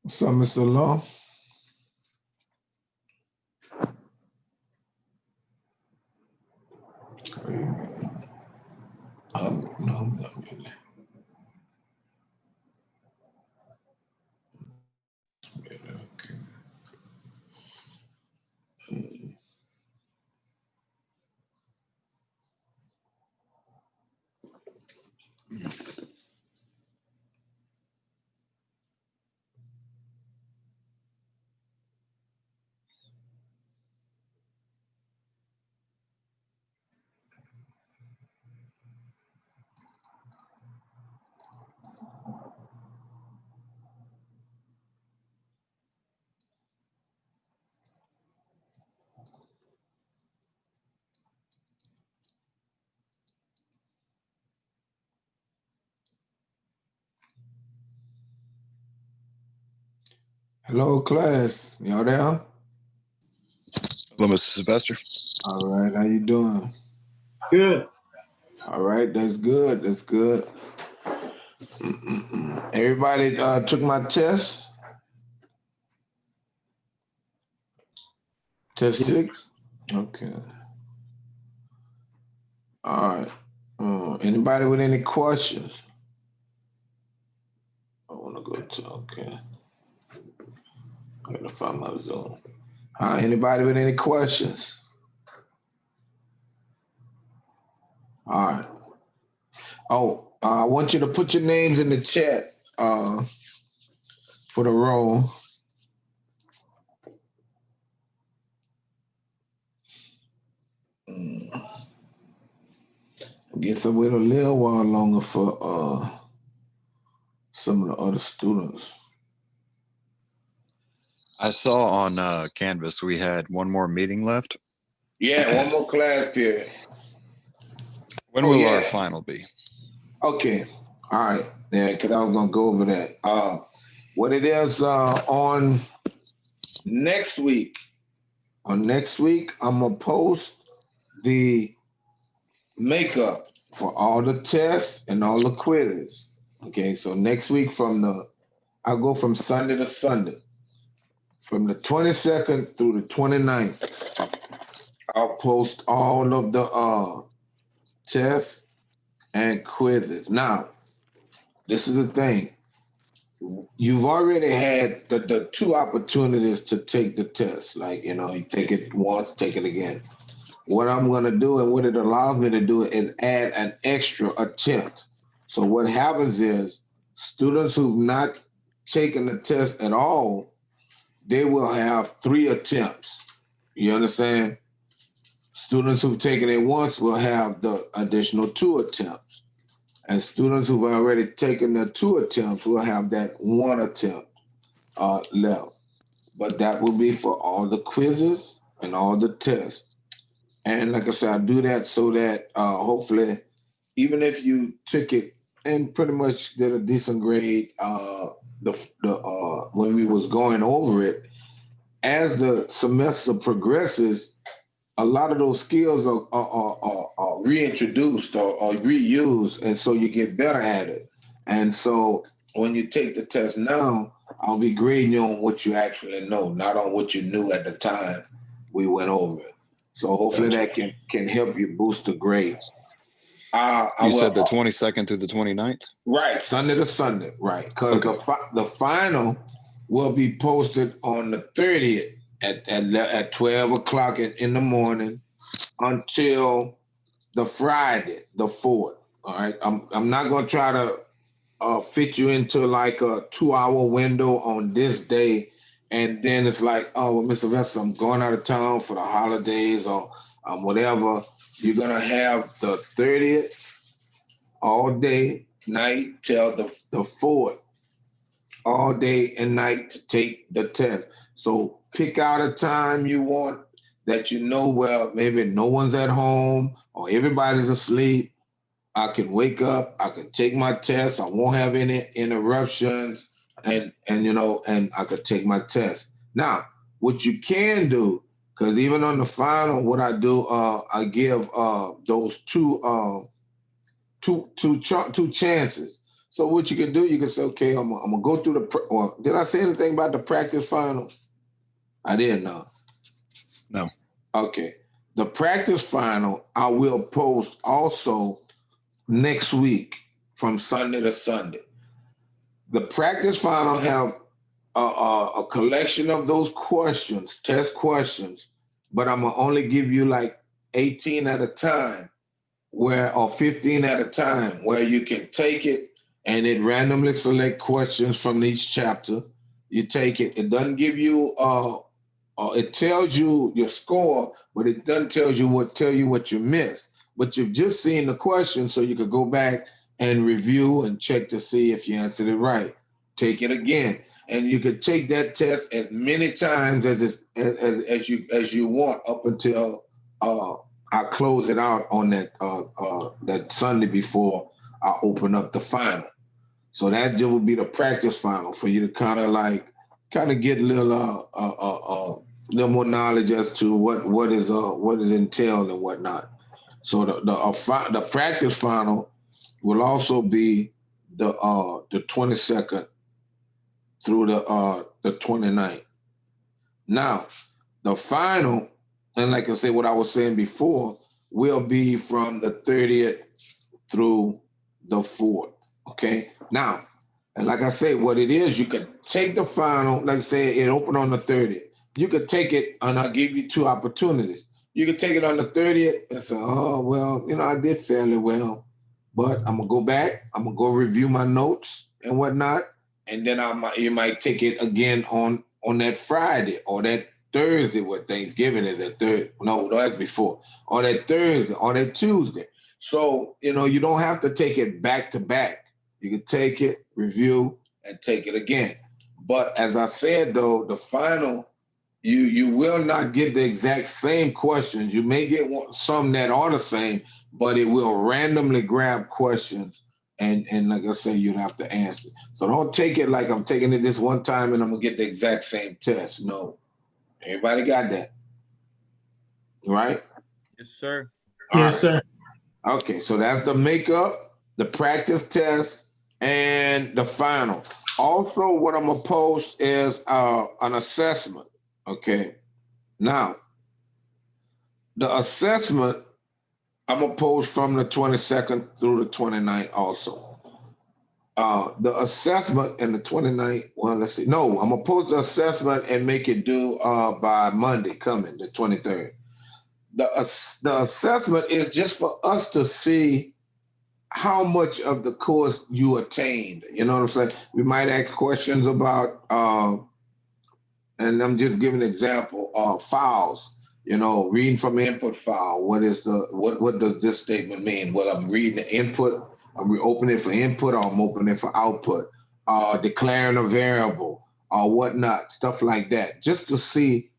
What's up, Mr. Law? No, I'm not really. Okay. Hello, class. Y'all there? Hello, Mr. Sylvester. All right. How you doing? Good. All right. That's good. That's good. Everybody took my test. Test 6? Okay. All right. Anybody with any questions? I want to go to, okay. I gotta find my Zoom. Anybody with any questions? All right. Oh, I want you to put your names in the chat for the roll. I guess I'll wait a little while longer for some of the other students. I saw on Canvas we had one more meeting left. Yeah, one more class period. When will our final be? Okay. All right. Yeah, because I was going to go over that. What it is on next week, I'm going to post the makeup for all the tests and all the quizzes. Okay, so next week I'll go from Sunday to Sunday. From the 22nd through the 29th, I'll post all of the tests and quizzes. Now, this is the thing. You've already had the 2 opportunities to take the test. Like, you take it once, take it again. What I'm going to do and what it allows me to do is add an extra attempt. So what happens is students who've not taken the test at all, they will have 3 attempts. You understand? Students who've taken it once will have the additional 2 attempts. And students who've already taken the 2 attempts will have that 1 attempt left. But that will be for all the quizzes and all the tests. And like I said, I do that so that hopefully, even if you took it and pretty much did a decent grade when we was going over it, as the semester progresses, a lot of those skills are reintroduced or reused, and so you get better at it. And so when you take the test now, I'll be grading you on what you actually know, not on what you knew at the time we went over it. So hopefully that can help you boost the grades. You said the 22nd through the 29th? Right, Sunday to Sunday, right. Because the final will be posted on the 30th at 12 o'clock in the morning until the Friday, the 4th. All right. I'm not going to try to fit you into like a 2-hour window on this day. And then it's like, oh, well, Mr. Vester, I'm going out of town for the holidays or whatever. You're going to have the 30th all day, night till the 4th, all day and night to take the test. So pick out a time you want that well, maybe no one's at home or everybody's asleep. I can wake up, I can take my test, I won't have any interruptions, and I could take my test. Now, what you can do, because even on the final, what I do, I give those two chances. So what you can do, you can say, okay, I'm gonna go through or did I say anything about the practice final? I didn't know. No. Okay. The practice final, I will post also next week from Sunday to Sunday. The practice final have a collection of those questions, test questions, but I'm gonna only give you like 18 at a time, or 15 at a time, where you can take it and it randomly select questions from each chapter. You take it. It doesn't give you it tells you your score, but it doesn't tell you what you missed. But you've just seen the question, so you could go back and review and check to see if you answered it right. Take it again, and you could take that test as many times as you want up until I close it out on that Sunday before I open up the final. So that will be the practice final for you to kind of get a little more knowledge as to what is entailed and whatnot. So the practice final will also be the 22nd through the 29th. Now, the final, and like I said, what I was saying before, will be from the 30th through the 4th. Okay. Now, and like I say, what it is, you could take the final, like I say, it opened on the 30th. You could take it, and I'll give you two opportunities. You could take it on the 30th and say, oh, well, I did fairly well, but I'm going to go back. I'm going to go review my notes and whatnot. And then you might take it again on that Friday or that Thursday, where Thanksgiving is that Thursday. No, that's before. Or that Thursday or that Tuesday. So, you don't have to take it back to back. You can take it, review, and take it again. But as I said, though, the final, you will not get the exact same questions. You may get some that are the same, but it will randomly grab questions. And like I say, you'll have to answer. So don't take it like I'm taking it this one time and I'm going to get the exact same test. No. Everybody got that? Right? Yes, sir. Yes, sir. Okay, so that's the makeup, the practice test, and the final. Also, what I'm going to post is an assessment. Okay. Now, the assessment, I'm going to post from the 22nd through the 29th also. The assessment and the 29th, well, let's see. No, I'm going to post the assessment and make it due by Monday coming, the 23rd. The assessment is just for us to see how much of the course you attained. You know what I'm saying? We might ask questions about, and I'm just giving an example, files. Reading from input file. What does this statement mean? Well, I'm reading the input. I'm opening it for input, or I'm opening it for output. Declaring a variable or whatnot, stuff like that, just to see,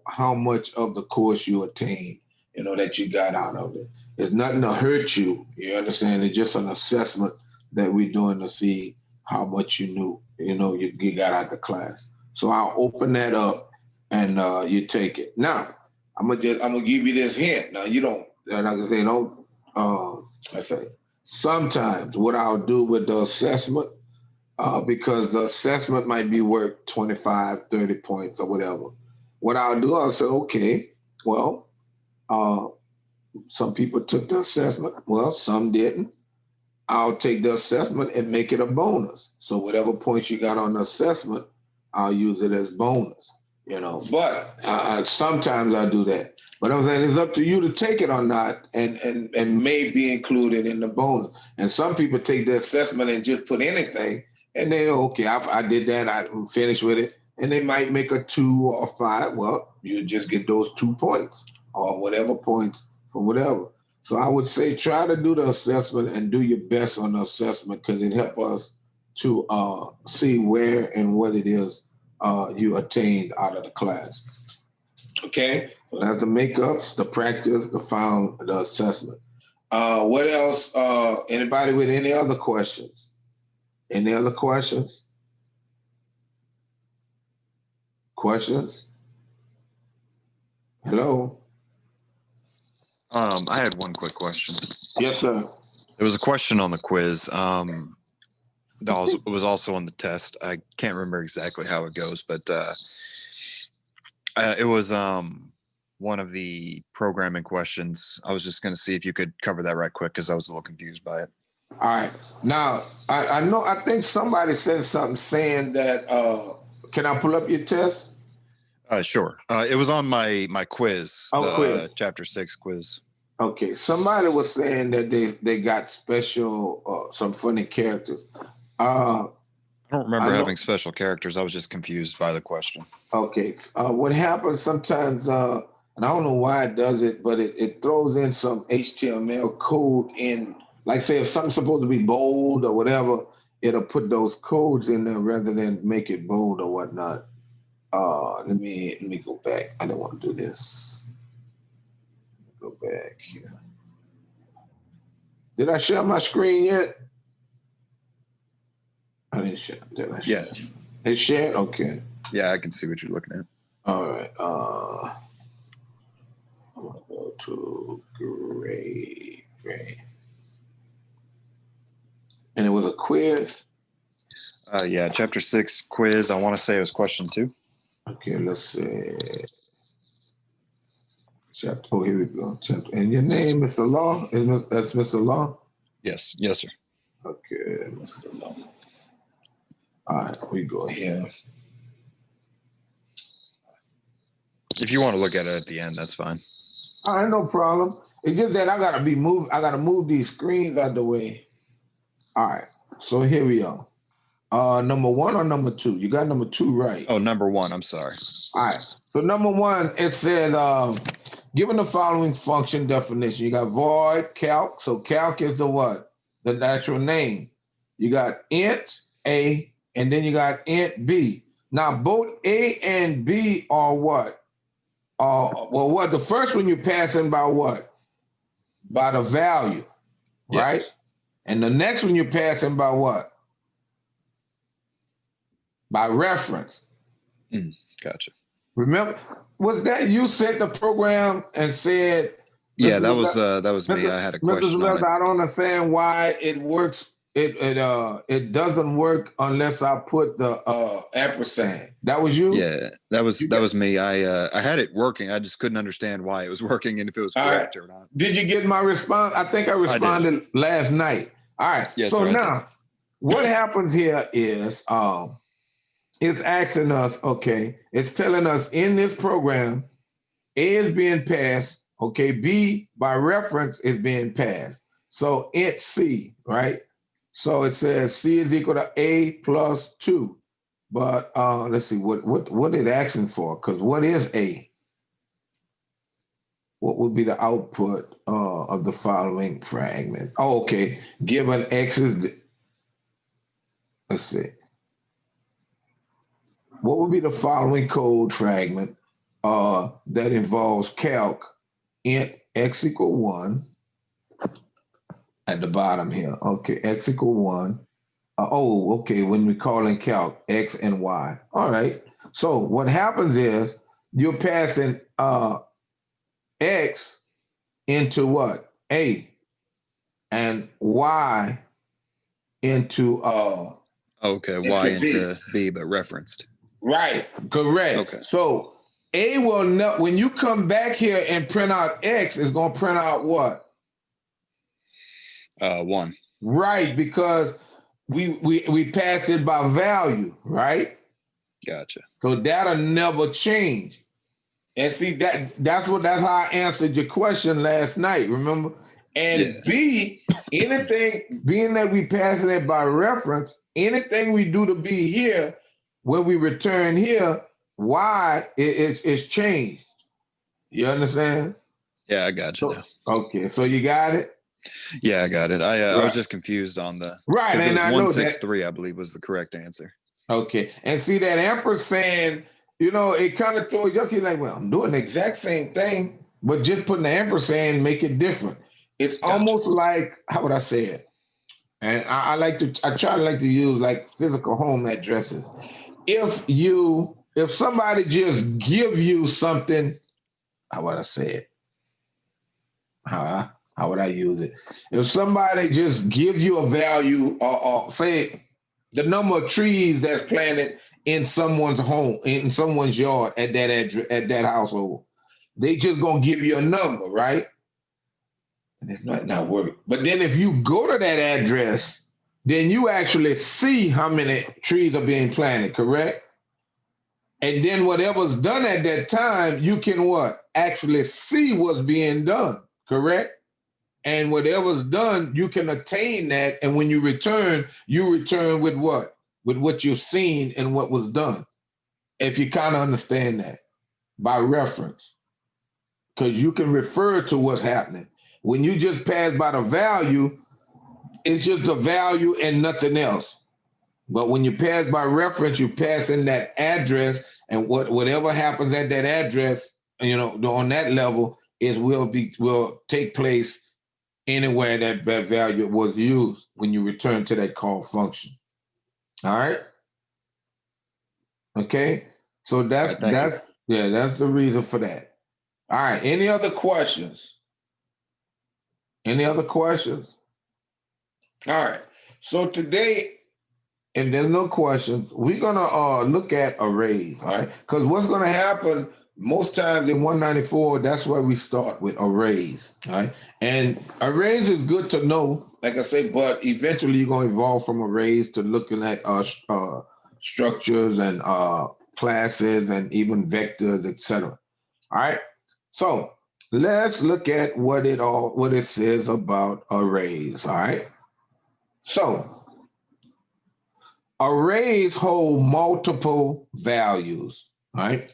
how much of the course you attained, that you got out of it. It's nothing to hurt you. You understand? It's just an assessment that we're doing to see how much you knew, you got out the class. So I'll open that up and you take it. Now, I'm gonna give you this hint. Now you don't, like I say, don't. I say sometimes what I'll do with the assessment, because the assessment might be worth 25, 30 points or whatever. What I'll do, I'll say, okay, well, some people took the assessment. Well, some didn't. I'll take the assessment and make it a bonus. So whatever points you got on the assessment, I'll use it as bonus. But sometimes I do that. But I'm saying it's up to you to take it or not, and may be included in the bonus. And some people take the assessment and just put anything, and they okay, I did that, I'm finished with it, and they might make a 2 or 5. Well, you just get those 2 points or whatever points for whatever. So I would say try to do the assessment and do your best on the assessment, because it helps us to see where and what it is you attained out of the class. Okay, so that's the makeups, the practice, the assessment. What else? Anybody with any other questions? Any other questions? Questions? Hello? I had one quick question. Yes, sir. There was a question on the quiz. It was also on the test. I can't remember exactly how it goes, but it was one of the programming questions. I was just going to see if you could cover that right quick because I was a little confused by it. All right. Now, I think somebody said something saying that, can I pull up your test? Sure. It was on my quiz, quiz. Chapter 6 quiz. Okay. Somebody was saying that they got special, some funny characters. I don't remember having special characters. I was just confused by the question. Okay. What happens sometimes, and I don't know why it does it, but it throws in some HTML code in, like say if something's supposed to be bold or whatever, it'll put those codes in there rather than make it bold or whatnot. Let me go back. I don't want to do this. Go back here. Did I share my screen yet? I didn't share. Did I share? Yes. It's shared? Okay. Yeah, I can see what you're looking at. All right. I'm gonna go to gray. And it was a quiz. Yeah, Chapter 6 quiz. I want to say it was question 2. Okay, let's see. Chapter. Oh, here we go. Chapter. And your name, Mr. Law? That's Mr. Law? Yes, sir. Okay, Mr. Law. All right, we go here. If you want to look at it at the end, that's fine. All right, no problem. It's just that I gotta move these screens out the way. All right, so here we are. Number 1 or number 2? You got number 2 right. Oh, number 1. I'm sorry. All right. So number 1, it said, given the following function definition, you got void calc. So calc is the what? The natural name. You got int A, and then you got int B. Now both A and B are what? Well, what the first one you're passing by what? By the value, right? Yeah. And the next one you're passing by what? By reference. Gotcha. Remember, was that you sent the program and said? Yeah, that was me. I had a question on it. I don't understand why it works. It doesn't work unless I put the ampersand. That was you? Yeah, that was me. I had it working. I just couldn't understand why it was working and if it was correct or not. Did you get my response? I think I responded last night. All right. Yes, so now what happens here is it's asking us, okay, it's telling us in this program, A is being passed, okay, B by reference is being passed. So int C, right? So it says C is equal to A plus 2. But let's see, what is asking for? Because what is A? What would be the output of the following fragment? Oh, okay, given X is, let's see. What would be the following code fragment that involves calc int X equal 1 at the bottom here? Okay, X equal 1. Okay, when we call in calc X and Y. All right, so what happens is you're passing X into what? A, and Y into okay, Y into B, but referenced. Right, correct. Okay. So A will not, when you come back here and print out X, it's going to print out what? 1. Right, because we passed it by value, right? Gotcha. So that'll never change. And see, that's how I answered your question last night, remember? And B, anything, being that we passing it by reference, anything we do to B here, when we return here, Y is changed. You understand? Yeah, I got you now. Okay, so you got it? Yeah, I got it. I was just confused on the right. And it was 163, I believe, was the correct answer. Okay, and see that ampersand, it kind of throws you like, well, I'm doing the exact same thing, but just putting the ampersand make it different. It's almost like, how would I say it? And I try to use like physical home addresses. If somebody just give you something, how would I say it? How would I use it? If somebody just gives you a value, or say the number of trees that's planted in someone's home, in someone's yard at that household, they just gonna give you a number, right? And it might not work. But then if you go to that address, then you actually see how many trees are being planted, correct? And then whatever's done at that time, you can what? Actually see what's being done, correct? And whatever's done, you can attain that. And when you return with what? With what you've seen and what was done. If you kind of understand that by reference, because you can refer to what's happening. When you just pass by the value, it's just the value and nothing else. But when you pass by reference, you pass in that address, and whatever happens at that address, on that level will take place anywhere that value was used when you return to that call function. All right. Okay. So that's the reason for that. All right. Any other questions? Any other questions? All right. So today, if there's no questions, we're gonna look at arrays. All right. Because what's gonna happen most times in 194, that's where we start with arrays. All right. And arrays is good to know, like I say, but eventually you're going to evolve from arrays to looking at structures and classes and even vectors, etc. All right. So let's look at what it says about arrays. All right. So arrays hold multiple values. All right.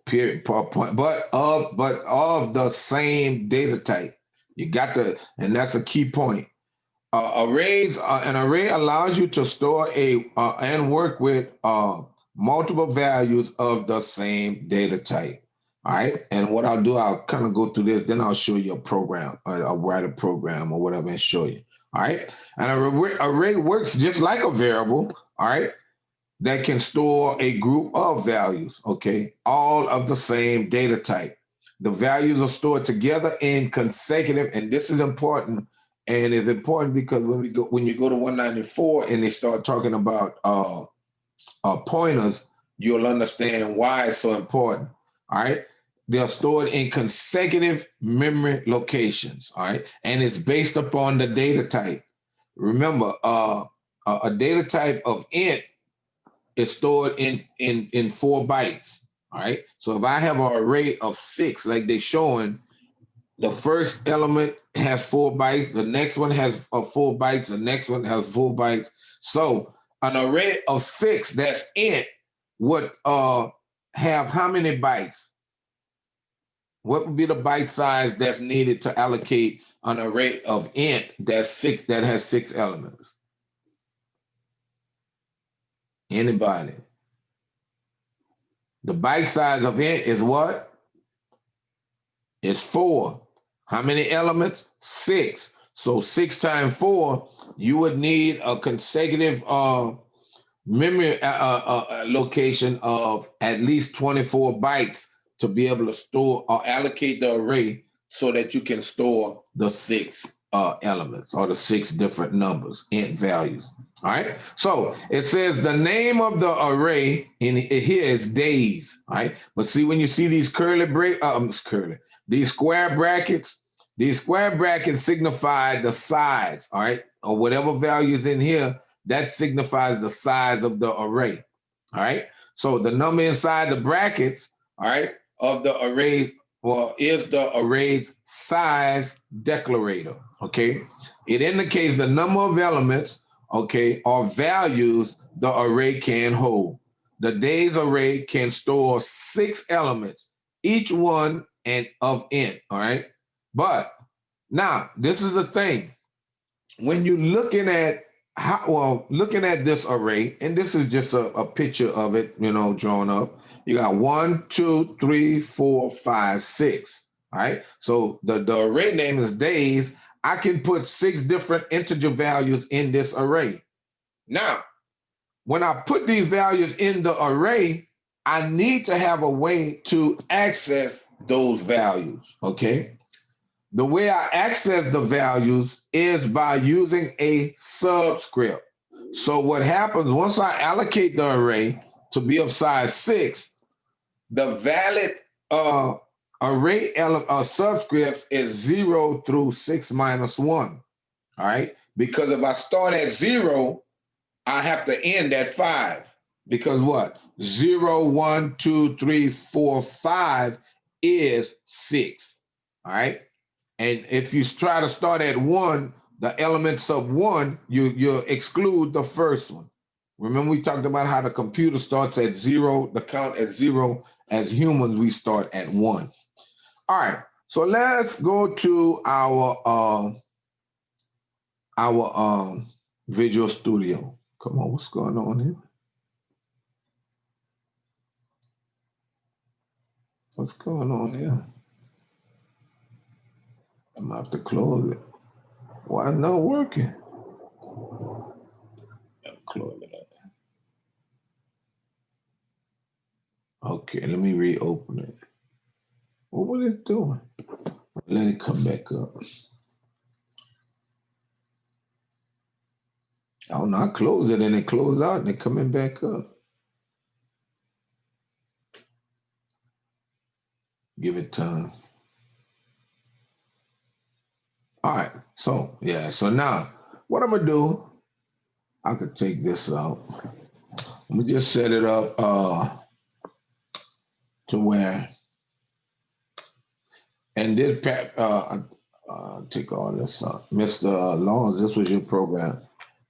Period, point, but of the same data type. You got to, and that's a key point. An array allows you to store and work with multiple values of the same data type. All right, and what I'll do, I'll kind of go through this, then I'll show you a program, I'll write a program or whatever and show you. All right, and an array works just like a variable. All right. That can store a group of values, okay, all of the same data type. The values are stored together in consecutive, and this is important, and it's important because when you go to 194 and they start talking about pointers, you'll understand why it's so important. All right, they're stored in consecutive memory locations. All right, and it's based upon the data type. Remember, a data type of int is stored in 4 bytes. All right. So if I have an array of 6, like they're showing, the first element has 4 bytes, the next one has 4 bytes, the next one has 4 bytes. So an array of 6 that's int would have how many bytes? What would be the byte size that's needed to allocate an array of int that has 6 elements? Anybody? The byte size of int is what? It's 4. How many elements? 6. So 6 times 4, you would need a consecutive memory location of at least 24 bytes to be able to store or allocate the array so that you can store the 6 elements or the 6 different numbers, int values. All right. So it says the name of the array here is days. All right. But see, when you see these these square brackets signify the size. All right. Or whatever value is in here, that signifies the size of the array. All right. So the number inside the brackets, all right, of the array, is the array's size declarator. Okay. It indicates the number of elements, okay, or values the array can hold. The days array can store 6 elements, each one of int, all right? But now, this is the thing. When you're looking at this array, and this is just a picture of it, drawn up, you got 1, 2, 3, 4, 5, 6, all right? So the array name is days. I can put 6 different integer values in this array. Now, when I put these values in the array, I need to have a way to access those values, okay? The way I access the values is by using a subscript. So what happens once I allocate the array to be of size 6, the valid array subscripts is 0 through 6 minus 1, all right? Because if I start at 0, I have to end at 5. Because what? 0, 1, 2, 3, 4, 5 is 6, all right? And if you try to start at 1, the elements of 1, you exclude the first one. Remember we talked about how the computer starts at 0, the count at 0. As humans, we start at 1. All right, so let's go to our Visual Studio. Come on, what's going on here? What's going on here? I'm gonna have to close it. Why it's not working? Close it up. Okay, let me reopen it. What was it doing? Let it come back up. Oh no, I close it and it closed out and it coming back up. Give it time. All right, so yeah, so now what I'm gonna do, I could take this out. I'm gonna just set it up to where, and this take all this out. Mr. Laws, this was your program,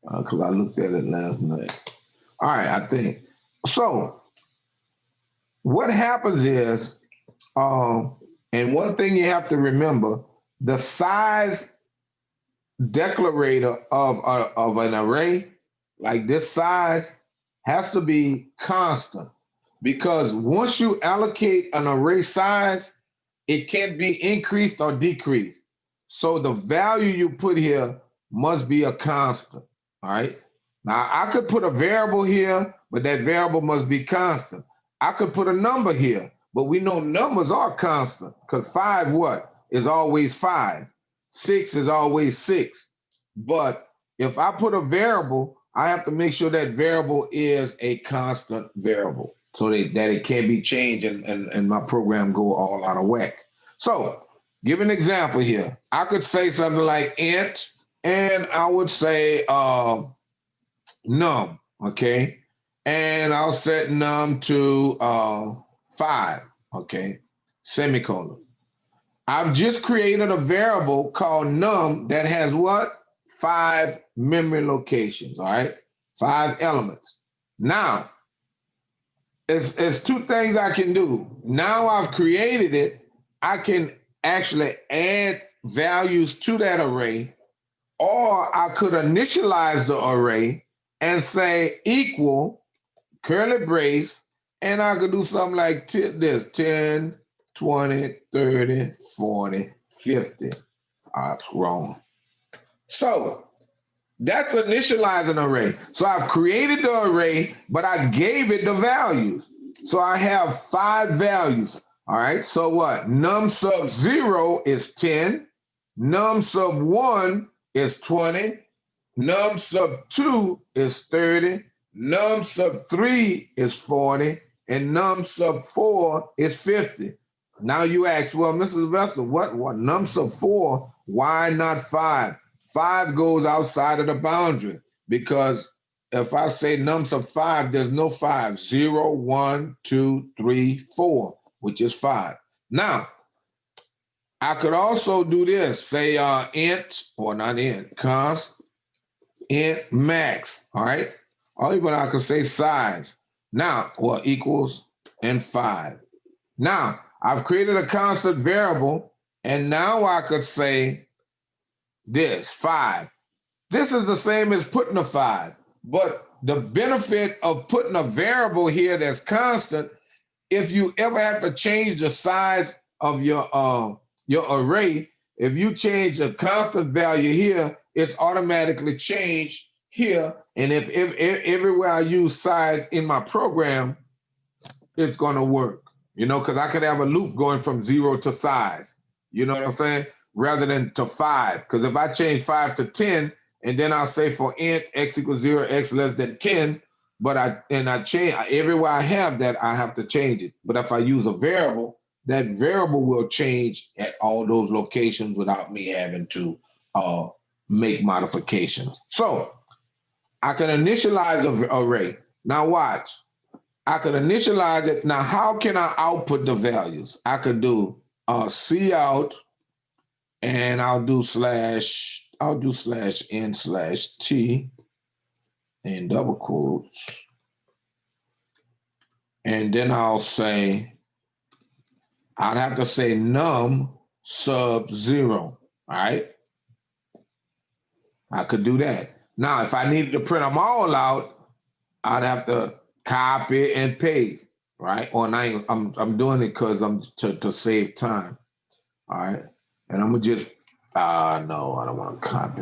because I looked at it last night. All right, I think. So what happens is, and one thing you have to remember, the size declarator of an array, like this size, has to be constant. Because once you allocate an array size, it can't be increased or decreased. So the value you put here must be a constant, all right? Now, I could put a variable here, but that variable must be constant. I could put a number here, but we know numbers are constant because 5 what? Is always 5. 6 is always 6. But if I put a variable, I have to make sure that variable is a constant variable so that it can't be changed and my program go all out of whack. So give an example here. I could say something like int, and I would say num, okay? And I'll set num to 5, okay? Semicolon. I've just created a variable called num that has what? 5 memory locations, all right? 5 elements. Now, it's 2 things I can do. Now I've created it, I can actually add values to that array, or I could initialize the array and say equal, curly brace, and I could do something like this, 10, 20, 30, 40, 50. Wrong. So that's initializing an array. So I've created the array, but I gave it the values. So I have 5 values. All right, so what? Num sub 0 is 10. Num sub 1 is 20. Num sub 2 is 30. Num sub 3 is 40. And num sub 4 is 50. Now you ask, well, Mrs. Vessel, what num sub 4? Why not 5? 5 goes outside of the boundary because if I say num sub 5, there's no 5. 0, 1, 2, 3, 4, which is 5. Now, I could also do this, say int, or not int, const, int max, all right? Or even I could say size. Now, or equals and 5. Now, I've created a constant variable, and now I could say this, 5. This is the same as putting a 5, but the benefit of putting a variable here that's constant, if you ever have to change the size of your array, if you change a constant value here, it's automatically changed here. And if everywhere I use size in my program, it's going to work, you know, because I could have a loop going from 0 to size, you know what I'm saying, rather than to 5. Because if I change 5 to 10, and then I'll say for int x equals 0, x less than 10, but I change everywhere I have that, I have to change it. But if I use a variable, that variable will change at all those locations without me having to make modifications. So I can initialize an array. Now watch. I could initialize it. Now, how can I output the values? I could do cout, and I'll do /n/t in double quotes. And then I'll say, I'd have to say num sub 0, all right? I could do that. Now, if I needed to print them all out, I'd have to copy and paste, right? Or I'm doing it because I'm to save time, all right? And I'm gonna just, no, I don't want to copy.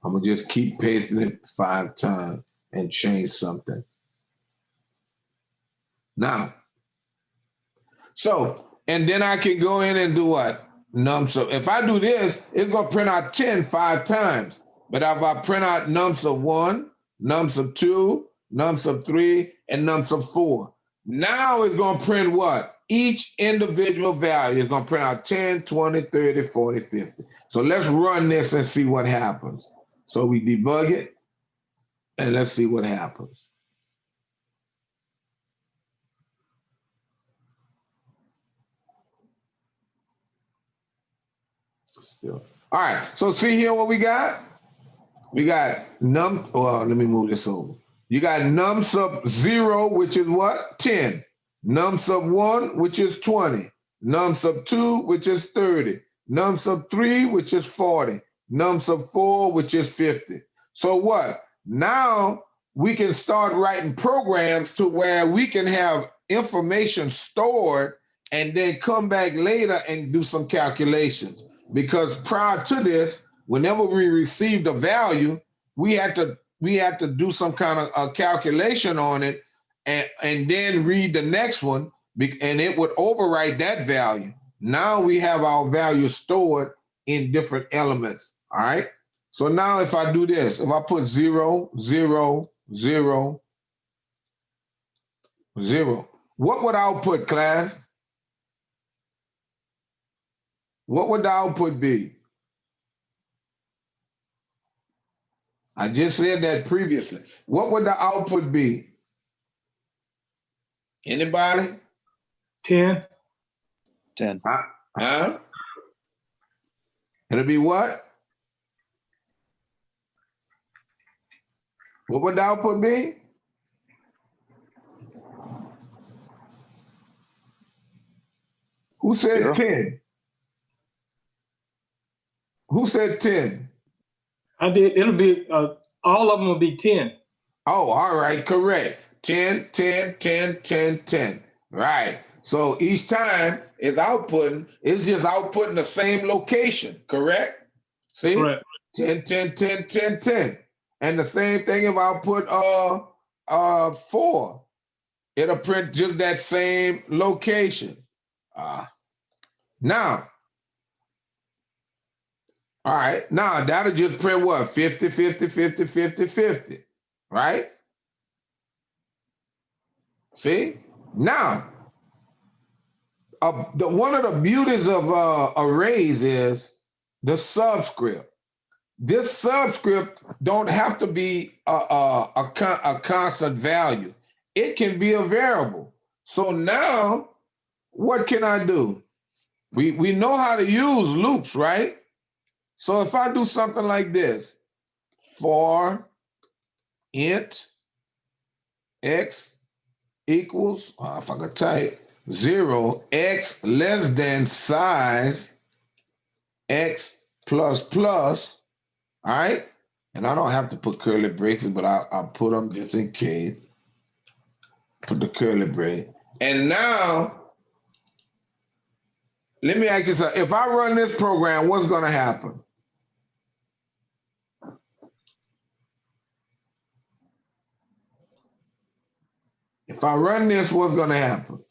I'm gonna just keep pasting it 5 times and change something. Now, so, and then I can go in and do what? Num sub. If I do this, it's gonna print out 10 5 times. But if I print out num sub 1, num sub 2, num sub 3, and num sub 4, now it's gonna print what? Each individual value is gonna print out 10, 20, 30, 40, 50. So let's run this and see what happens. So we debug it, and let's see what happens. Still. All right, so see here what we got? We got num, well, let me move this over. You got num sub 0, which is what? 10. Num sub 1, which is 20. Num sub 2, which is 30. Num sub 3, which is 40. Num sub 4, which is 50. So what? Now we can start writing programs to where we can have information stored and then come back later and do some calculations. Because prior to this, whenever we received a value, we had to do some kind of a calculation on it and then read the next one, and it would overwrite that value. Now we have our value stored in different elements, all right? So now if I do this, if I put 0, 0, 0, 0, what would output, class? What would the output be? I just said that previously. What would the output be? Anybody? 10. 10. Huh? It'll be what? What would the output be? Who said 0. 10? Who said 10? I did. It'll be, all of them will be 10. Oh, all right, correct. 10, 10, 10, 10, 10. Right. So each time it's outputting, it's just outputting the same location, correct? See? Correct. 10, 10, 10, 10, 10. And the same thing if I put 4, it'll print just that same location. Now, all right, now that'll just print what? 50, 50, 50, 50, 50, right? See? Now, one of the beauties of arrays is the subscript. This subscript don't have to be a constant value. It can be a variable. So now, what can I do? We know how to use loops, right? So if I do something like this, for int x equals, if I could type 0, x less than size x plus plus, all right? And I don't have to put curly braces, but I'll put them just in case. Put the curly brace. And now, let me ask you something. If I run this program, what's going to happen? If I run this, what's going to happen?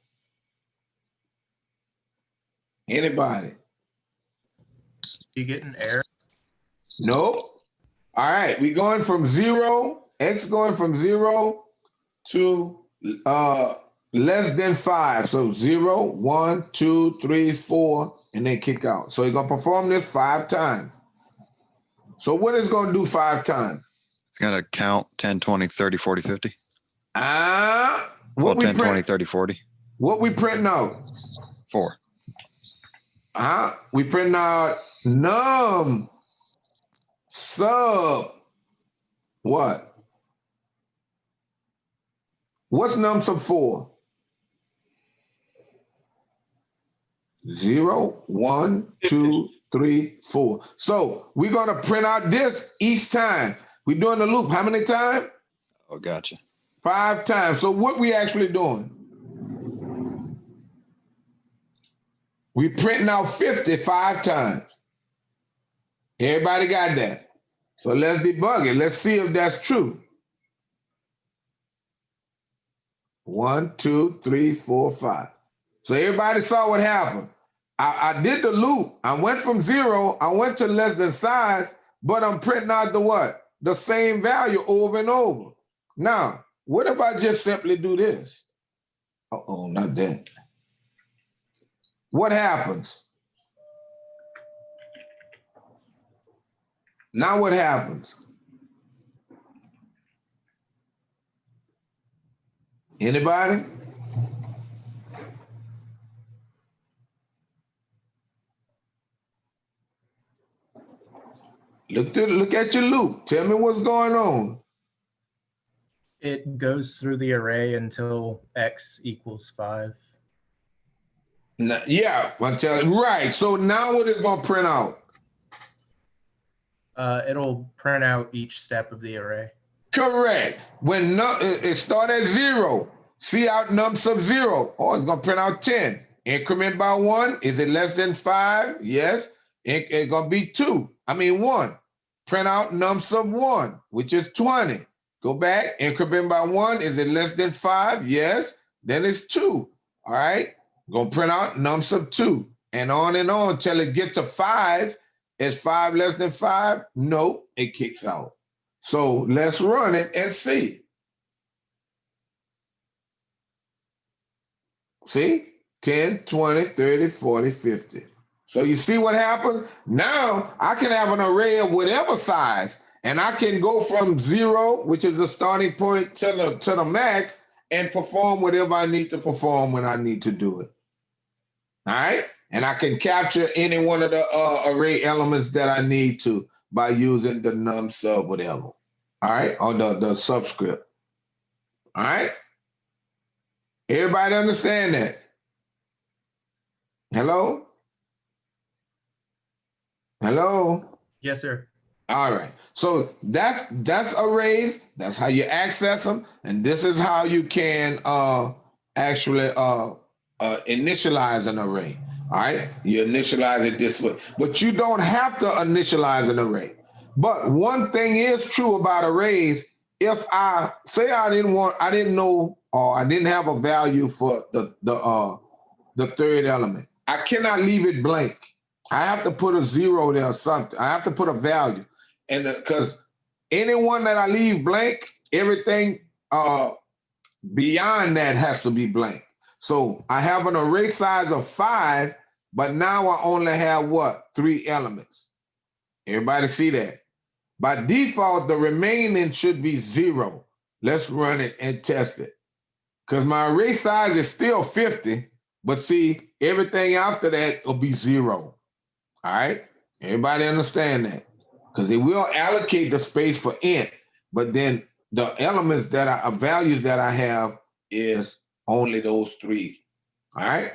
Anybody? You get an error. Nope. All right, we going from 0, x going from 0 to less than 5. So 0, 1, 2, 3, 4, and then kick out. So you're going to perform this 5 times. So what is going to do 5 times? It's going to count 10, 20, 30, 40, 50. Well, Well, 10, 20, 30, 40. What we printing out? 4. We printing out num sub what? What's num sub 4? 0, 1, 2, 3, 4. So we're going to print out this each time. We're doing the loop. How many times? Oh, gotcha. 5 times. So what we actually doing? We printing out 55 times. Everybody got that? So let's debug it. Let's see if that's true. 1, 2, 3, 4, 5. So everybody saw what happened. I did the loop. I went from 0. I went to less than size, but I'm printing out the what? The same value over and over. Now, what if I just simply do this? Uh-oh, not that. What happens? Now what happens? Anybody? Look at your loop. Tell me what's going on. It goes through the array until x equals 5. Yeah, right. So now what is going to print out? It'll print out each step of the array. Correct. When it start at 0, see out num sub 0. Oh, it's going to print out 10. Increment by 1. Is it less than 5? Yes. It's going to be 2. 1. Print out num sub 1, which is 20. Go back. Increment by 1. Is it less than 5? Yes. Then it's 2. All right. Going to print out num sub 2. And on till it gets to 5. Is 5 less than 5? No, it kicks out. So let's run it and see. See? 10, 20, 30, 40, 50. So you see what happened? Now I can have an array of whatever size, and I can go from 0, which is the starting point, to the max, and perform whatever I need to perform when I need to do it. All right? And I can capture any one of the array elements that I need to by using the num sub whatever. All right? Or the subscript. All right? Everybody understand that? Hello? Hello? Yes, sir. All right. So that's arrays. That's how you access them. And this is how you can actually initialize an array. All right. You initialize it this way. But you don't have to initialize an array. But one thing is true about arrays. If I say I didn't know, or I didn't have a value for the third element, I cannot leave it blank. I have to put a 0 there or something. I have to put a value. And because anyone that I leave blank, everything beyond that has to be blank. So I have an array size of 5, but now I only have what? 3 elements. Everybody see that? By default, the remaining should be 0. Let's run it and test it. Because my array size is still 50, but see, everything after that will be 0. All right? Everybody understand that? Because it will allocate the space for int, but then the elements that are values that I have is only those 3. All right?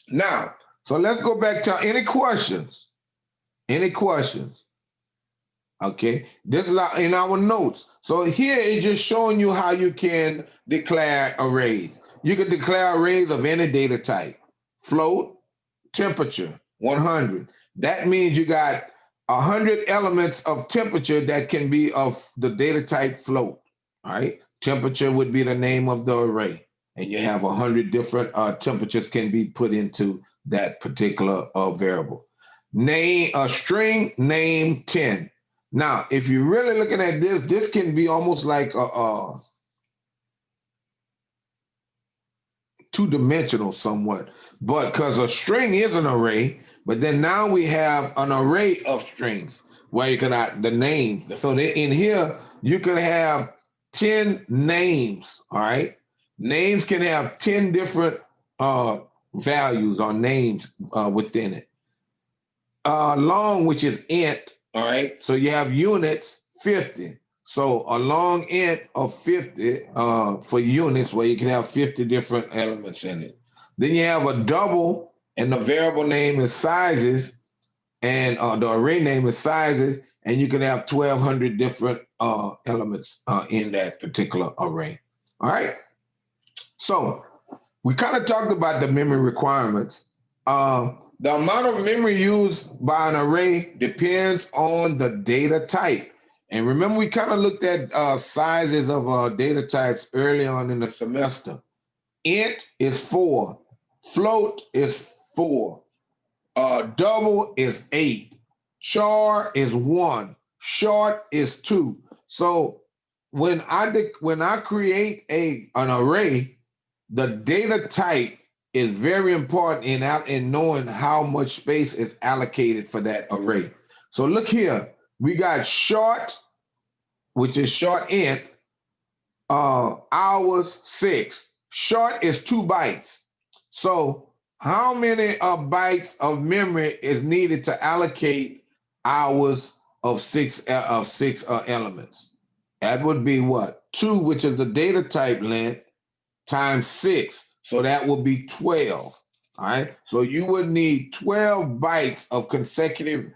Now, so let's go back to any questions. Any questions? Okay, this is in our notes. So here it's just showing you how you can declare arrays. You can declare arrays of any data type. Float, temperature, 100. That means you got 100 elements of temperature that can be of the data type float. All right, Temperature would be the name of the array. And you have 100 different temperatures can be put into that particular variable. Name a string name 10. Now, if you're really looking at this, this can be almost like a two-dimensional somewhat, but because a string is an array, but then now we have an array of strings where you can add the name. So in here, you can have 10 names, all right? Names can have 10 different values or names within it. Long, which is int, all right? So you have units, 50. So a long int of 50 for units where you can have 50 different elements in it. Then you have a double and the variable name is sizes and the array name is sizes, and you can have 1,200 different elements in that particular array. All right. So we kind of talked about the memory requirements. The amount of memory used by an array depends on the data type. And remember, we kind of looked at sizes of data types early on in the semester. Int is 4. Float is 4. Double is 8. Char is 1. Short is 2. So when I create an array, the data type is very important in knowing how much space is allocated for that array. So look here, we got short, which is short int, hours 6. Short is 2 bytes. So how many bytes of memory is needed to allocate hours of six elements? That would be what? 2, which is the data type length, times 6. So that would be 12. All right. So you would need 12 bytes of consecutive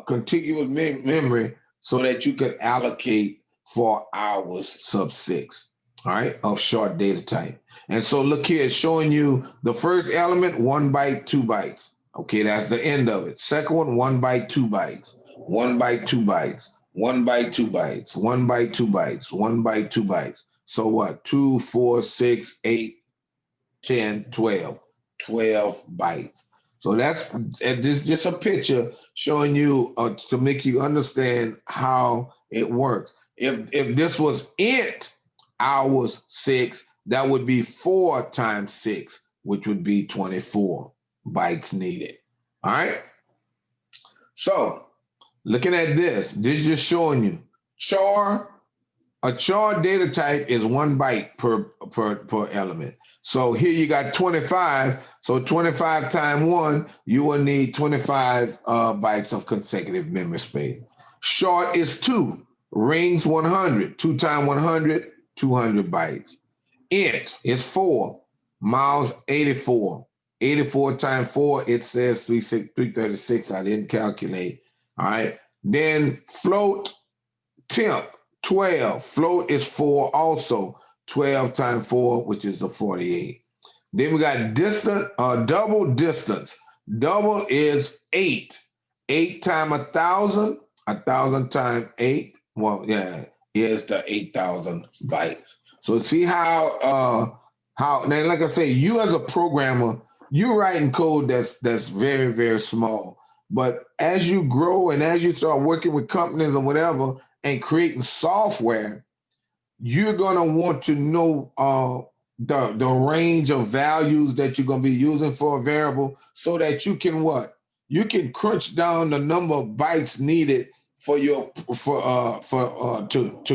contiguous memory so that you could allocate for hours sub 6. All right, of short data type. And so look here, it's showing you the first element, 1 byte, 2 bytes. Okay, that's the end of it. Second one, 1 byte, 2 bytes. 1 byte, 2 bytes. 1 byte, 2 bytes. 1 byte, 2 bytes. 1 byte, 2 bytes. So what? 2, 4, 6, 8, 10, 12. 12 bytes. So that's just a picture showing you to make you understand how it works. If this was int, hours 6, that would be 4 times 6, which would be 24 bytes needed. All right. So looking at this is just showing you a char data type is 1 byte per element. So here you got 25. So 25 times 1, you will need 25 bytes of consecutive memory space. Short is 2. Rings 100. 2 times 100. 200 bytes. Int is 4. Miles 84. 84 times 4, it says 336. I didn't calculate. All right. Then float temp 12. Float is 4 also. 12 times 4, which is the 48. Then we got double distance. Double is 8. 8 times 1,000. 1,000 times 8. Well, yeah. Is the 8,000 bytes. So see how now, like I say, you as a programmer, you're writing code that's very, very small. But as you grow and as you start working with companies or whatever and creating software, you're gonna want to know the range of values that you're gonna be using for a variable so that you can what? You can crunch down the number of bytes needed for to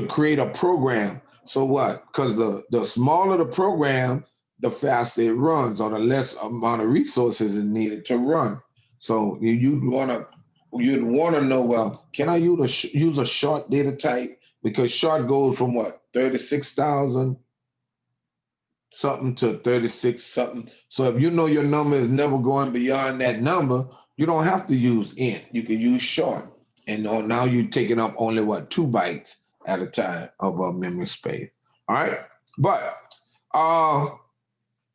create a program. So what? Because the smaller the program, the faster it runs, or the less amount of resources is needed to run. So you'd want to know, well, can I use a short data type? Because short goes from what, 36,000 something to 36 something. So if you know your number is never going beyond that number, you don't have to use int. You can use short. And now you're taking up only 2 bytes at a time of memory space. All right. But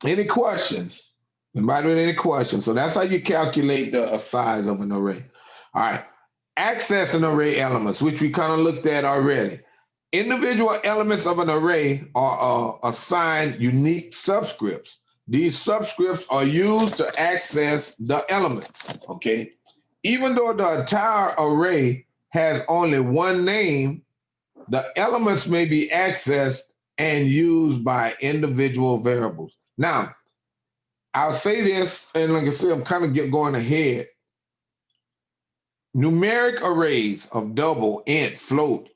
any questions? Anybody with any questions? So that's how you calculate the size of an array. All right. Access an array elements, which we kind of looked at already. Individual elements of an array are assigned unique subscripts. These subscripts are used to access the elements, okay? Even though the entire array has only one name, the elements may be accessed and used by individual variables. Now, I'll say this, and like I said, I'm kind of going ahead. Numeric arrays of double, int, float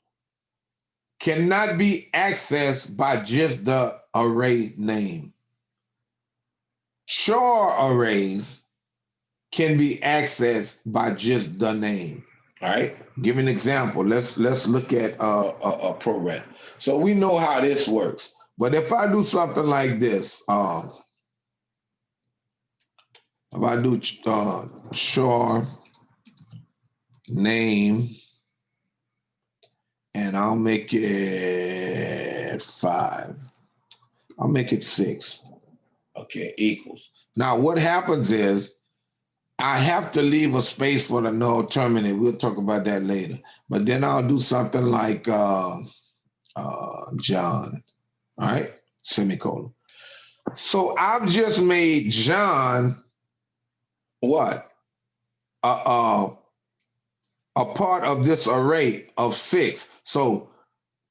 cannot be accessed by just the array name. Char arrays can be accessed by just the name. All right, give me an example. Let's look at a program. So we know how this works. But if I do something like this, if I do char name, and I'll make it 5. I'll make it 6. Okay, equals. Now what happens is I have to leave a space for the null terminate. We'll talk about that later. But then I'll do something like John. All right, semicolon. So I've just made John what? A part of this array of 6. So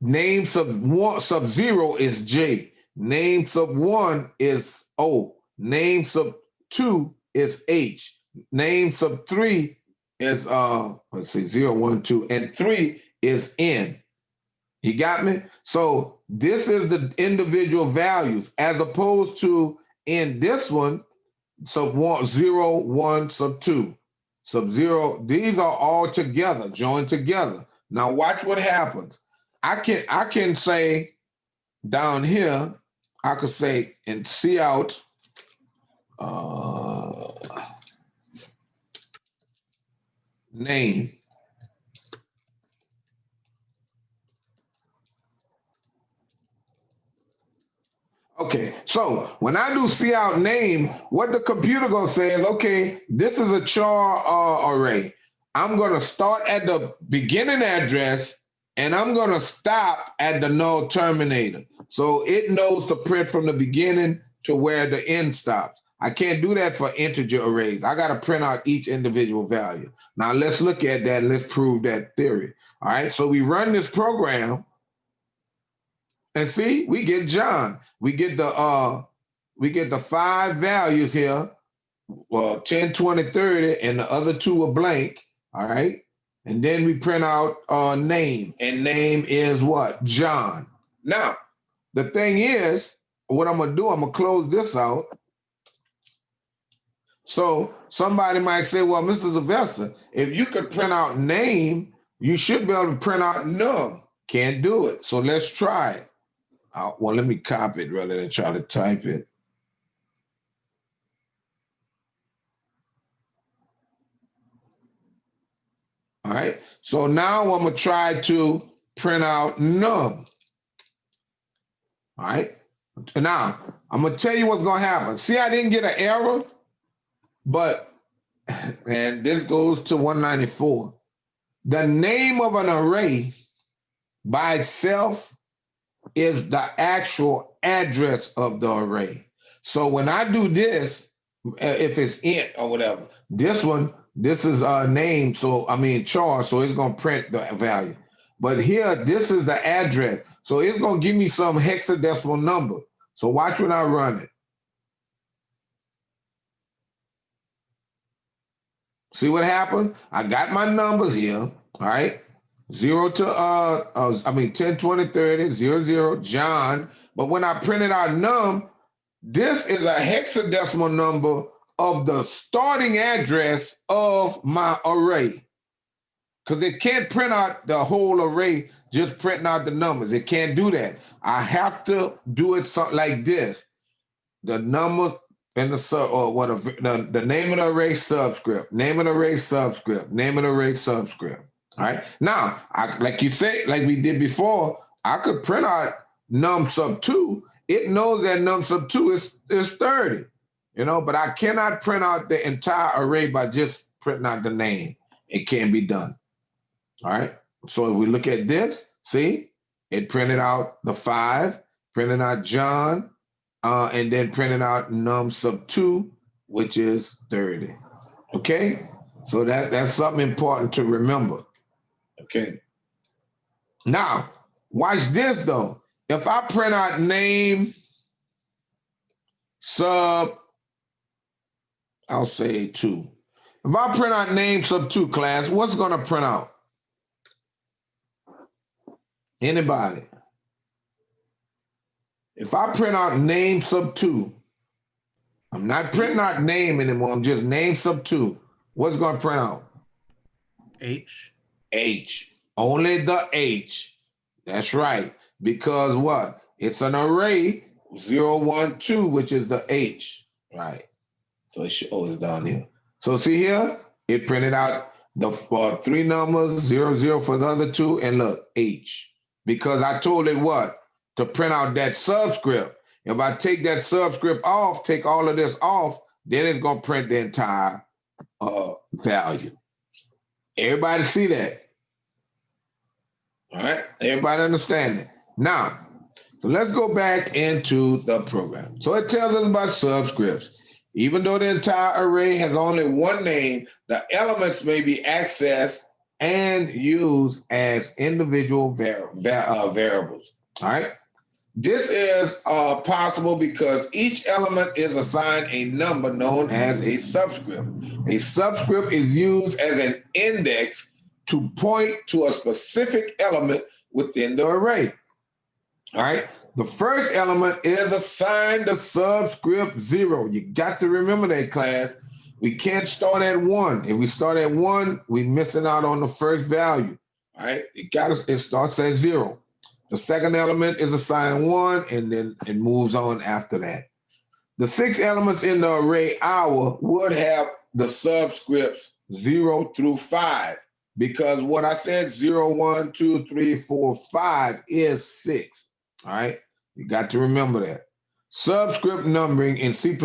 name sub 0 is J. Name sub 1 is O. Name sub 2 is H. Name sub 3 is let's see, 0, 1, 2, and 3 is N. You got me? So this is the individual values as opposed to in this one, sub 1, 0, 1, sub 2. Sub 0, these are all together, joined together. Now watch what happens. I can say down here, I could say and see out name. Okay, so when I do see out name, what the computer gonna say is, okay, this is a char array. I'm gonna start at the beginning address and I'm gonna stop at the null terminator. So it knows to print from the beginning to where the end stops. I can't do that for integer arrays. I gotta print out each individual value. Now let's look at that, let's prove that theory. All right, so we run this program. And see, we get John. We get the 5 values here. Well, 10, 20, 30, and the other 2 are blank. All right. And then we print out name. And name is what? John. Now, the thing is, what I'm gonna do, I'm gonna close this out. So somebody might say, well, Mr. Sylvester, if you could print out name, you should be able to print out num. Can't do it. So let's try it. Well, let me copy it rather than try to type it. All right. So now I'm going to try to print out num. All right. Now, I'm going to tell you what's going to happen. See, I didn't get an error, but, and this goes to 194. The name of an array by itself is the actual address of the array. So when I do this, if it's int or whatever, this is a name, so I mean char, so it's gonna print the value. But here, this is the address. So it's gonna give me some hexadecimal number. So watch when I run it. See what happened? I got my numbers here, all right? 0 to 10, 20, 30, 0, 0, John. But when I printed out num, this is a hexadecimal number of the starting address of my array. Because it can't print out the whole array just printing out the numbers. It can't do that. I have to do it like this. The number and the sub, or what the name of the array subscript, name of the array subscript, name of the array subscript. All right. Now, like you said, like we did before, I could print out num sub 2. It knows that num sub 2 is 30, but I cannot print out the entire array by just printing out the name. It can't be done. All right. So if we look at this, see, It printed out the 5, printed out John, and then printed out num sub 2, which is 30. Okay? So that's something important to remember. Okay. Now, watch this though. If I print out name sub, I'll say 2. If I print out name sub 2, class, what's going to print out? Anybody? If I print out name sub 2, I'm not printing out name anymore. I'm just name sub 2. What's going to print out? H. H. Only the H. That's right. Because what? It's an array 0, 1, 2, which is the H. Right. So it should, it's down here. So see here, it printed out the 3 numbers, 0, 0 for the other 2, and look, H. Because I told it what? To print out that subscript. If I take that subscript off, take all of this off, then it's going to print the entire value. Everybody see that? All right, everybody understand it? Now, so let's go back into the program. So it tells us about subscripts. Even though the entire array has only one name, the elements may be accessed and used as individual variables. All right. This is possible because each element is assigned a number known as a subscript. A subscript is used as an index to point to a specific element within the array. All right. The first element is assigned the subscript 0. You got to remember that, class. We can't start at 1. If we start at 1, we're missing out on the first value. All right. It starts at 0. The second element is assigned 1, and then it moves on after that. The 6 elements in the array hour would have the subscripts 0 through 5, because what I said, 0, 1, 2, 3, 4, 5 is 6. All right. You got to remember that. Subscript numbering in C++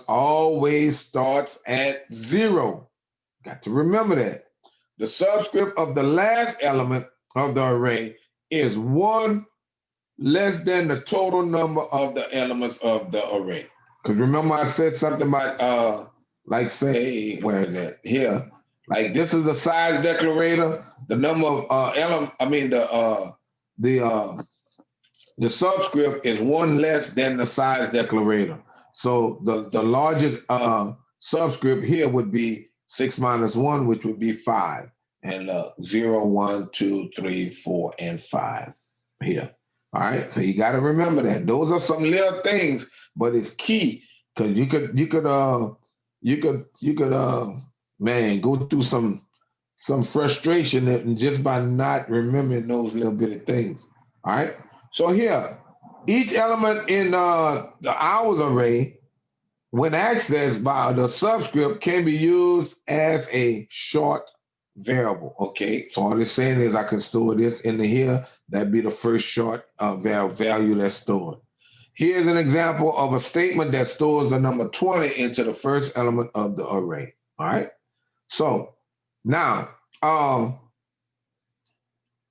always starts at 0. Got to remember that. The subscript of the last element of the array is 1 less than the total number of the elements of the array. Because remember I said something about, like say, where is that? Here. Like this is the size declarator. The number of the subscript is 1 less than the size declarator. So the largest subscript here would be 6 minus 1, which would be 5. And 0, 1, 2, 3, 4, and 5 here. All right. So you got to remember that. Those are some little things, but it's key because you could man, go through some frustration just by not remembering those little bitty things. All right. So here, each element in the hours array, when accessed by the subscript, can be used as a short variable. Okay. So all it's saying is I can store this into here. That'd be the first short value that's stored. Here's an example of a statement that stores the number 20 into the first element of the array. All right. So now,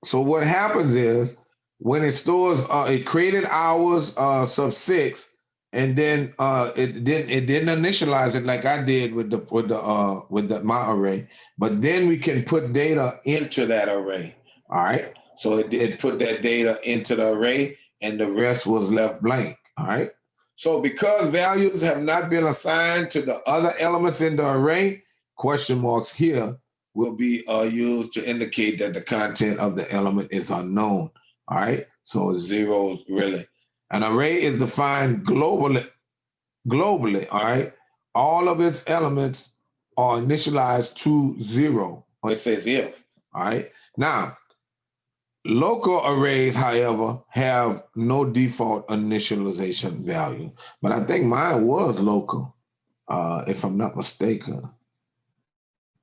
so what happens is when it stores, it created hours sub 6, and then it didn't initialize it like I did with my array. But then we can put data into that array. All right. So it put that data into the array, and the rest was left blank. All right. So because values have not been assigned to the other elements in the array, question marks here will be used to indicate that the content of the element is unknown. All right. So zeros really. An array is defined globally. All right. All of its elements are initialized to 0. Or it says if. All right. Now, local arrays, however, have no default initialization value. But I think mine was local, if I'm not mistaken.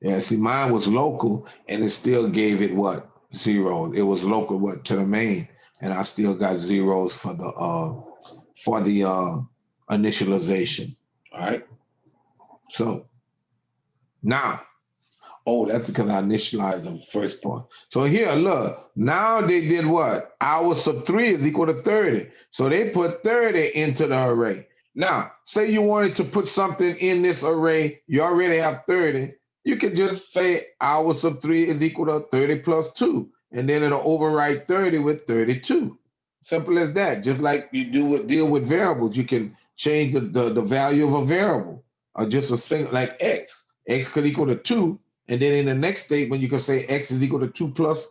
Yeah, see, mine was local, and it still gave it what? 0. It was local what to the main, and I still got zeros for the initialization. All right. So now, Oh, that's because I initialized the first part. So here, look, now they did what? Hour sub 3 is equal to 30. So they put 30 into the array. Now, say you wanted to put something in this array, you already have 30. You could just say hour sub 3 is equal to 30 plus 2, and then it'll overwrite 30 with 32. Simple as that. Just like you deal with variables, you can change the value of a variable, or just a single, like x. X could equal to 2. And then in the next statement, you can say x is equal to 2 plus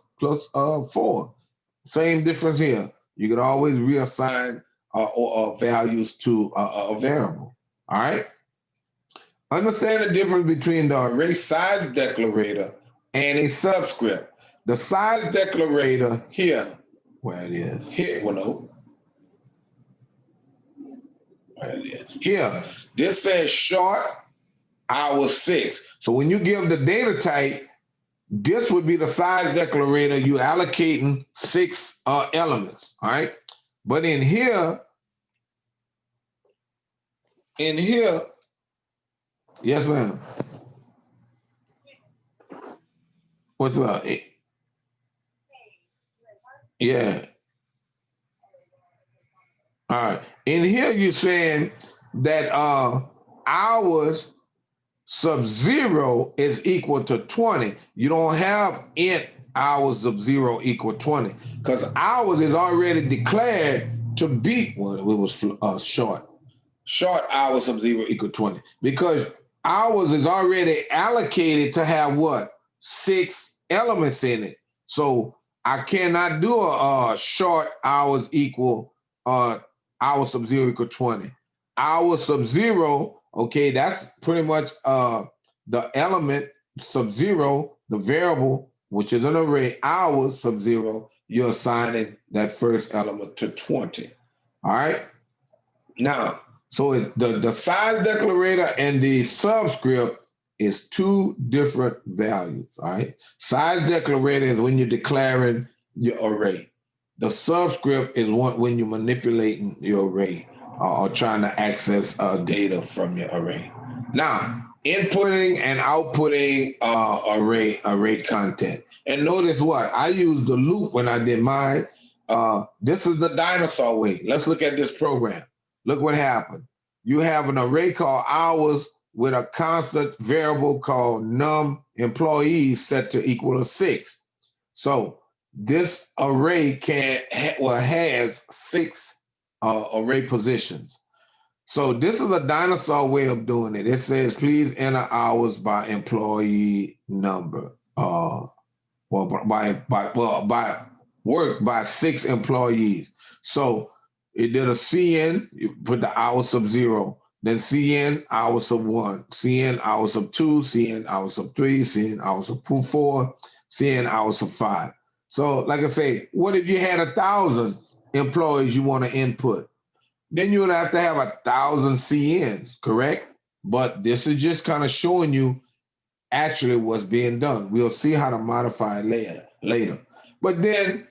4. Same difference here. You can always reassign values to a variable. All right? Understand the difference between the array size declarator and a subscript. The size declarator here, where it is, here, well, no. Where it is. Here, this says short hour 6. So when you give the data type, this would be the size declarator. You allocating 6 elements, all right? But in here, yes, ma'am. What's up? Yeah. All right. In here, you're saying that hours sub 0 is equal to 20. You don't have int hours sub 0 equal 20 because hours is already declared to be, well, it was short hours sub 0 equal 20 because hours is already allocated to have what? 6 elements in it. So I cannot do a short hours equal hours sub 0 equal 20. Hours sub 0, okay, that's pretty much the element sub 0, the variable, which is an array, hours sub 0, you're assigning that first element to 20. All right? Now, so the size declarator and the subscript is 2 different values. All right? Size declarator is when you're declaring your array. The subscript is when you're manipulating your array or trying to access data from your array. Now, inputting and outputting array content. And notice what? I used the loop when I did mine. This is the dinosaur way. Let's look at this program. Look what happened. You have an array called hours with a constant variable called num employees set to equal to 6. So this array has 6 array positions. So this is a dinosaur way of doing it. It says, please enter hours by employee number. By work by 6 employees. So it did a CN, you put the hours sub 0, then CN hours sub 1, CN hours sub 2, CN hours sub 3, CN hours sub 4, CN hours sub 5. So like I say, what if you had 1,000 employees you want to input? Then you would have to have 1,000 CNs, correct? But this is just kind of showing you actually what's being done. We'll see how to modify it later. But then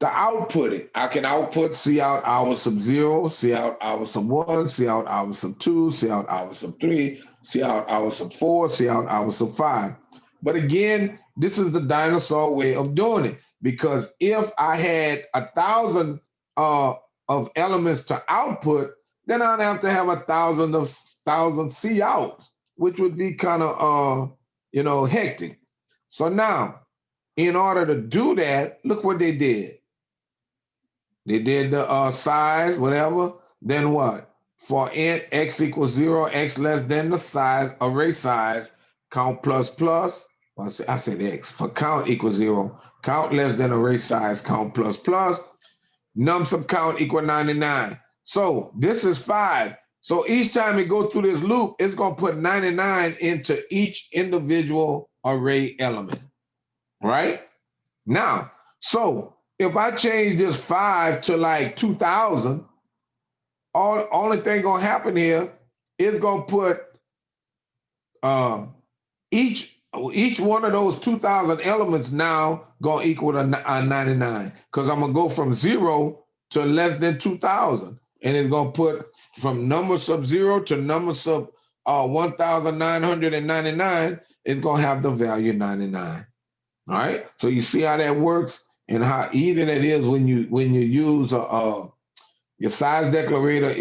to output it, I can output cout hours sub 0, cout hours sub 1, cout hours sub 2, cout hours sub 3, cout hours sub 4, cout hours sub 5. But again, this is the dinosaur way of doing it, because if I had 1,000 of elements to output, then I'd have to have 1,000 couts, which would be kind of hectic. So now, in order to do that, look what they did. They did the size, whatever. Then what? For int x equals 0, x less than the size, array size, count plus plus. Well, I said x. For count equals 0, count less than array size, count plus plus. Num sub count equal 99. So this is 5. So each time it goes through this loop, it's going to put 99 into each individual array element, right? Now, so if I change this 5 to like 2,000, only thing going to happen here is going to put each one of those 2,000 elements now going to equal to 99, because I'm going to go from 0 to less than 2,000. And it's going to put from number sub 0 to number sub 1,999. it's going to have the value 99. All right. So you see how that works and how easy it is when you use your size declarator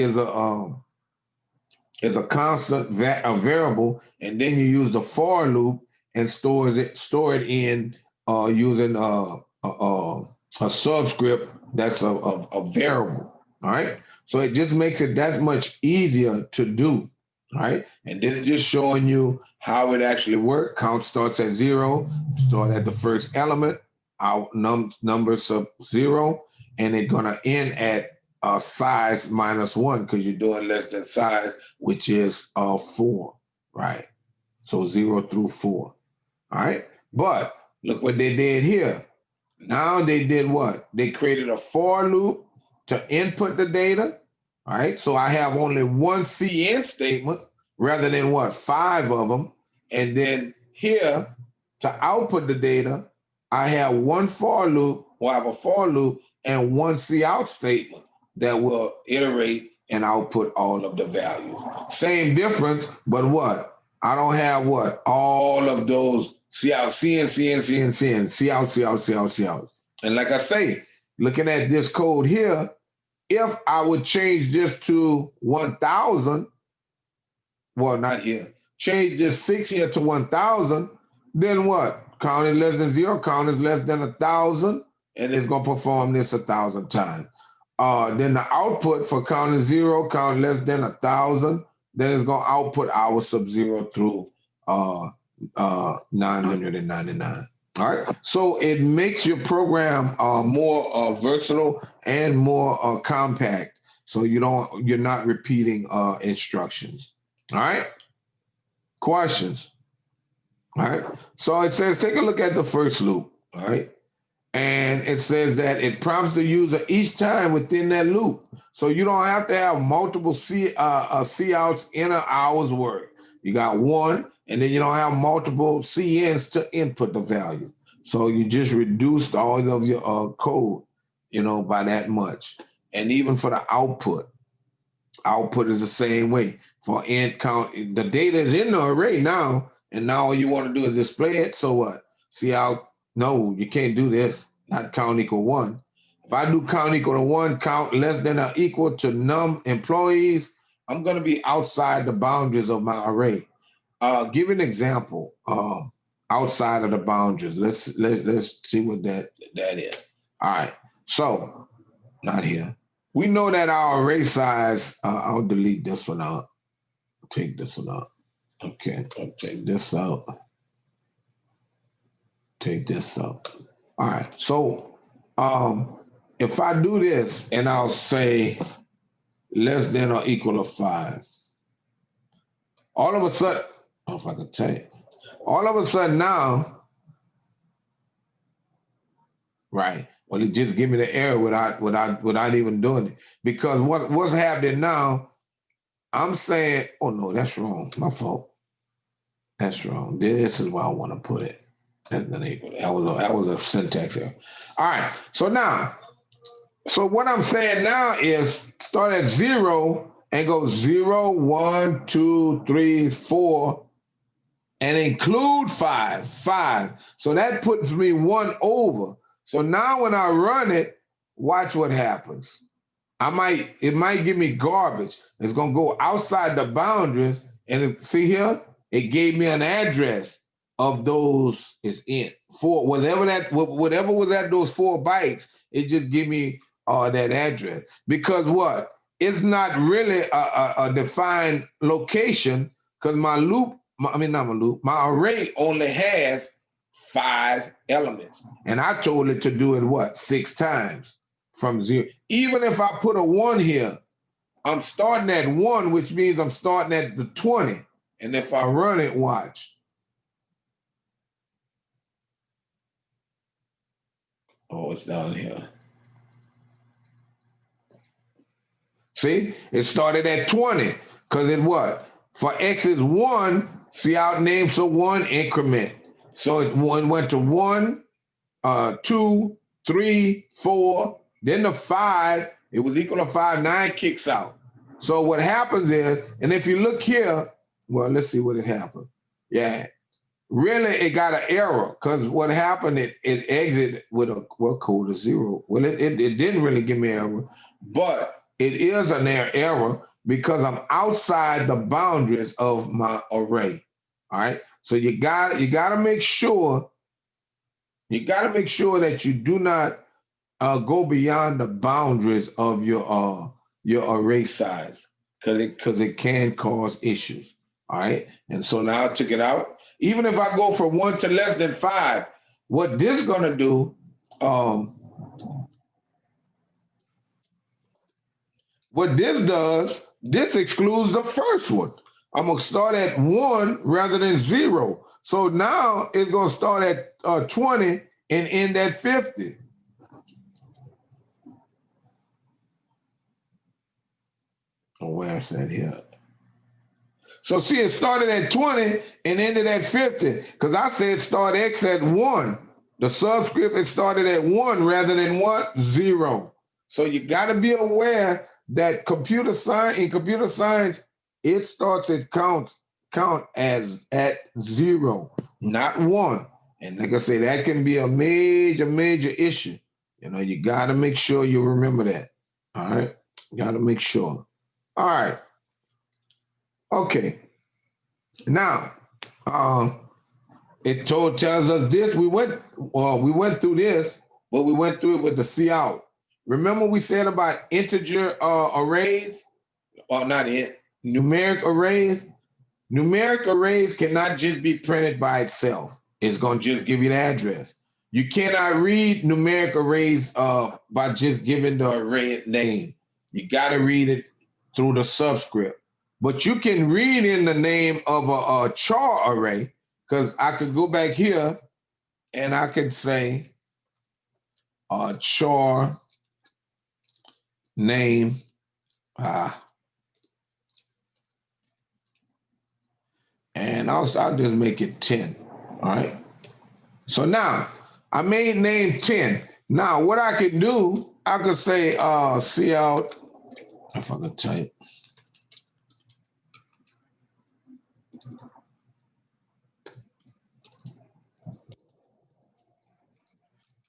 is a constant variable, and then you use the for loop and store it in using a subscript that's a variable. All right. So it just makes it that much easier to do. Right. And this is just showing you how it actually works. Count starts at 0, start at the first element, our number sub 0, and it's going to end at size -1 because you're doing less than size, which is 4. Right. So 0 through 4. All right. But look what they did here. Now they did what? They created a for loop to input the data. All right. So I have only one CN statement rather than what? 5 of them. And then here to output the data, I have one for loop, or I have a for loop and one cout statement that will iterate and output all of the values. Same difference, but what? I don't have what? All of those cout, cout. And like I say, looking at this code here, if I would change this to 1,000, well, not here, change this 6 here to 1,000, then what? Count is less than 0, count is less than 1,000, and it's going to perform this 1,000 times. Then the output for count is 0, count less than 1,000, then it's going to output our sub 0 through 999. All right. So it makes your program more versatile and more compact. So you're not repeating instructions. All right. Questions. All right. So it says, take a look at the first loop. All right. And it says that it prompts the user each time within that loop. So you don't have to have multiple couts in an hour's work. You got one, and then you don't have multiple CNs to input the value. So you just reduced all of your code, by that much. And even for the output is the same way. For end count, the data is in the array now, and now all you want to do is display it. So what? Cout, no, you can't do this. Not count equal 1. If I do count equal to 1, count less than or equal to num employees, I'm going to be outside the boundaries of my array. Give an example outside of the boundaries. Let's see what that is. All right. So, not here. We know that our array size, I'll delete this one out. Take this one out. Okay. I'll take this out. Take this out. All right. So, if I do this and I'll say less than or equal to 5, all of a sudden, I don't know if I can tell you, all of a sudden now, right? Well, it just give me the error without even doing it. Because what's happening now, I'm saying, oh no, that's wrong. My fault. That's wrong. This is where I want to put it. That's not equal. That was a syntax error. All right. So now, what I'm saying now is start at 0 and go 0, 1, 2, 3, 4, and include 5. So that puts me 1 over. So now when I run it, watch what happens. It might give me garbage. It's gonna go outside the boundaries, and see here, it gave me an address of those is in 4. Whatever was at those 4 bytes, it just give me that address. Because what? It's not really a defined location, because my array only has 5 elements. And I told it to do it what? 6 times from 0. Even if I put a 1 here, I'm starting at 1, which means I'm starting at the 20. And if I run it, watch. Oh, it's down here. See, it started at 20 because it what? For X is 1, cout name, so 1 increment. So it went to 1, 2, 3, 4, then the 5, it was equal to 5, 9 kicks out. So what happens is, and if you look here, well, let's see what it happened. Yeah, really it got an error because what happened, it exited with a code of 0. Well, it didn't really give me an error, but it is an error because I'm outside the boundaries of my array. All right. So you gotta make sure that you do not go beyond the boundaries of your array size because it can cause issues. All right. And so now I took it out. Even if I go from 1 to less than 5, what this is gonna do, what this does, this excludes the first one. I'm gonna start at 1 rather than 0. So now it's gonna start at 20 and end at 50. Oh, where's that here? So see, it started at 20 and ended at 50 because I said start X at 1. The subscript, it started at 1 rather than what? 0. So you got to be aware that computer science, it starts at count as at 0, not 1. And like I say, that can be a major issue. You got to make sure you remember that. All right, you got to make sure. All right. Okay. Now, it tells us this. We went through this, but we went through it with the C out. Remember we said about integer arrays, or not it, numeric arrays. Numeric arrays cannot just be printed by itself. It's going to just give you the address. You cannot read numeric arrays by just giving the array name. You got to read it through the subscript. But you can read in the name of a char array, because I could go back here and I could say char name. And I'll just make it 10. All right. So now I made name 10. Now what I could do, I could say cout, if I could type.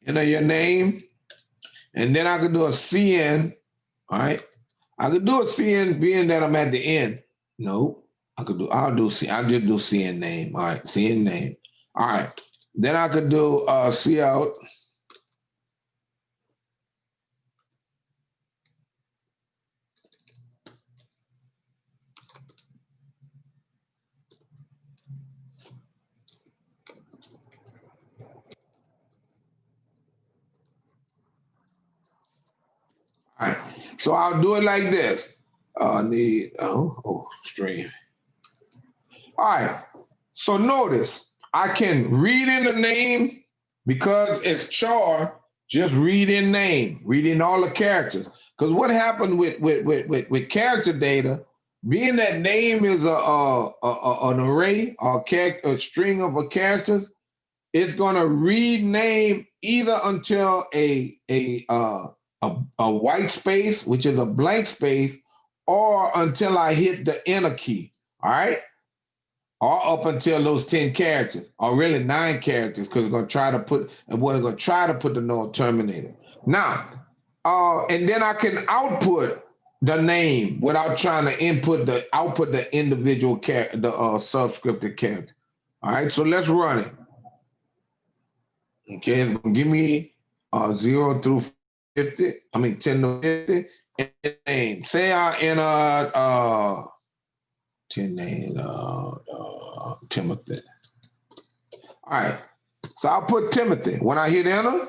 Enter your name, and then I could do a CN. All right. I could do a CN being that I'm at the end. No. I'll just do CN name. All right, CN name. All right. Then I could do cout. All right. So I'll do it like this. Stream. All right. So notice I can read in the name because it's char. Just read in name, read in all the characters. Because what happened with character data, being that name is an array or a string of characters, it's gonna read name either until a white space, which is a blank space, or until I hit the enter key. All right. Or up until those 10 characters, or really 9 characters, because we're going to try to put the null terminator. Now, and then I can output the name without trying to output the individual character, the subscripted character. All right, so let's run it. Okay, it's going to give me 0 through 50. 10 to 50. And name. Say I enter 10 name, Timothy. All right. So I'll put Timothy. When I hit enter,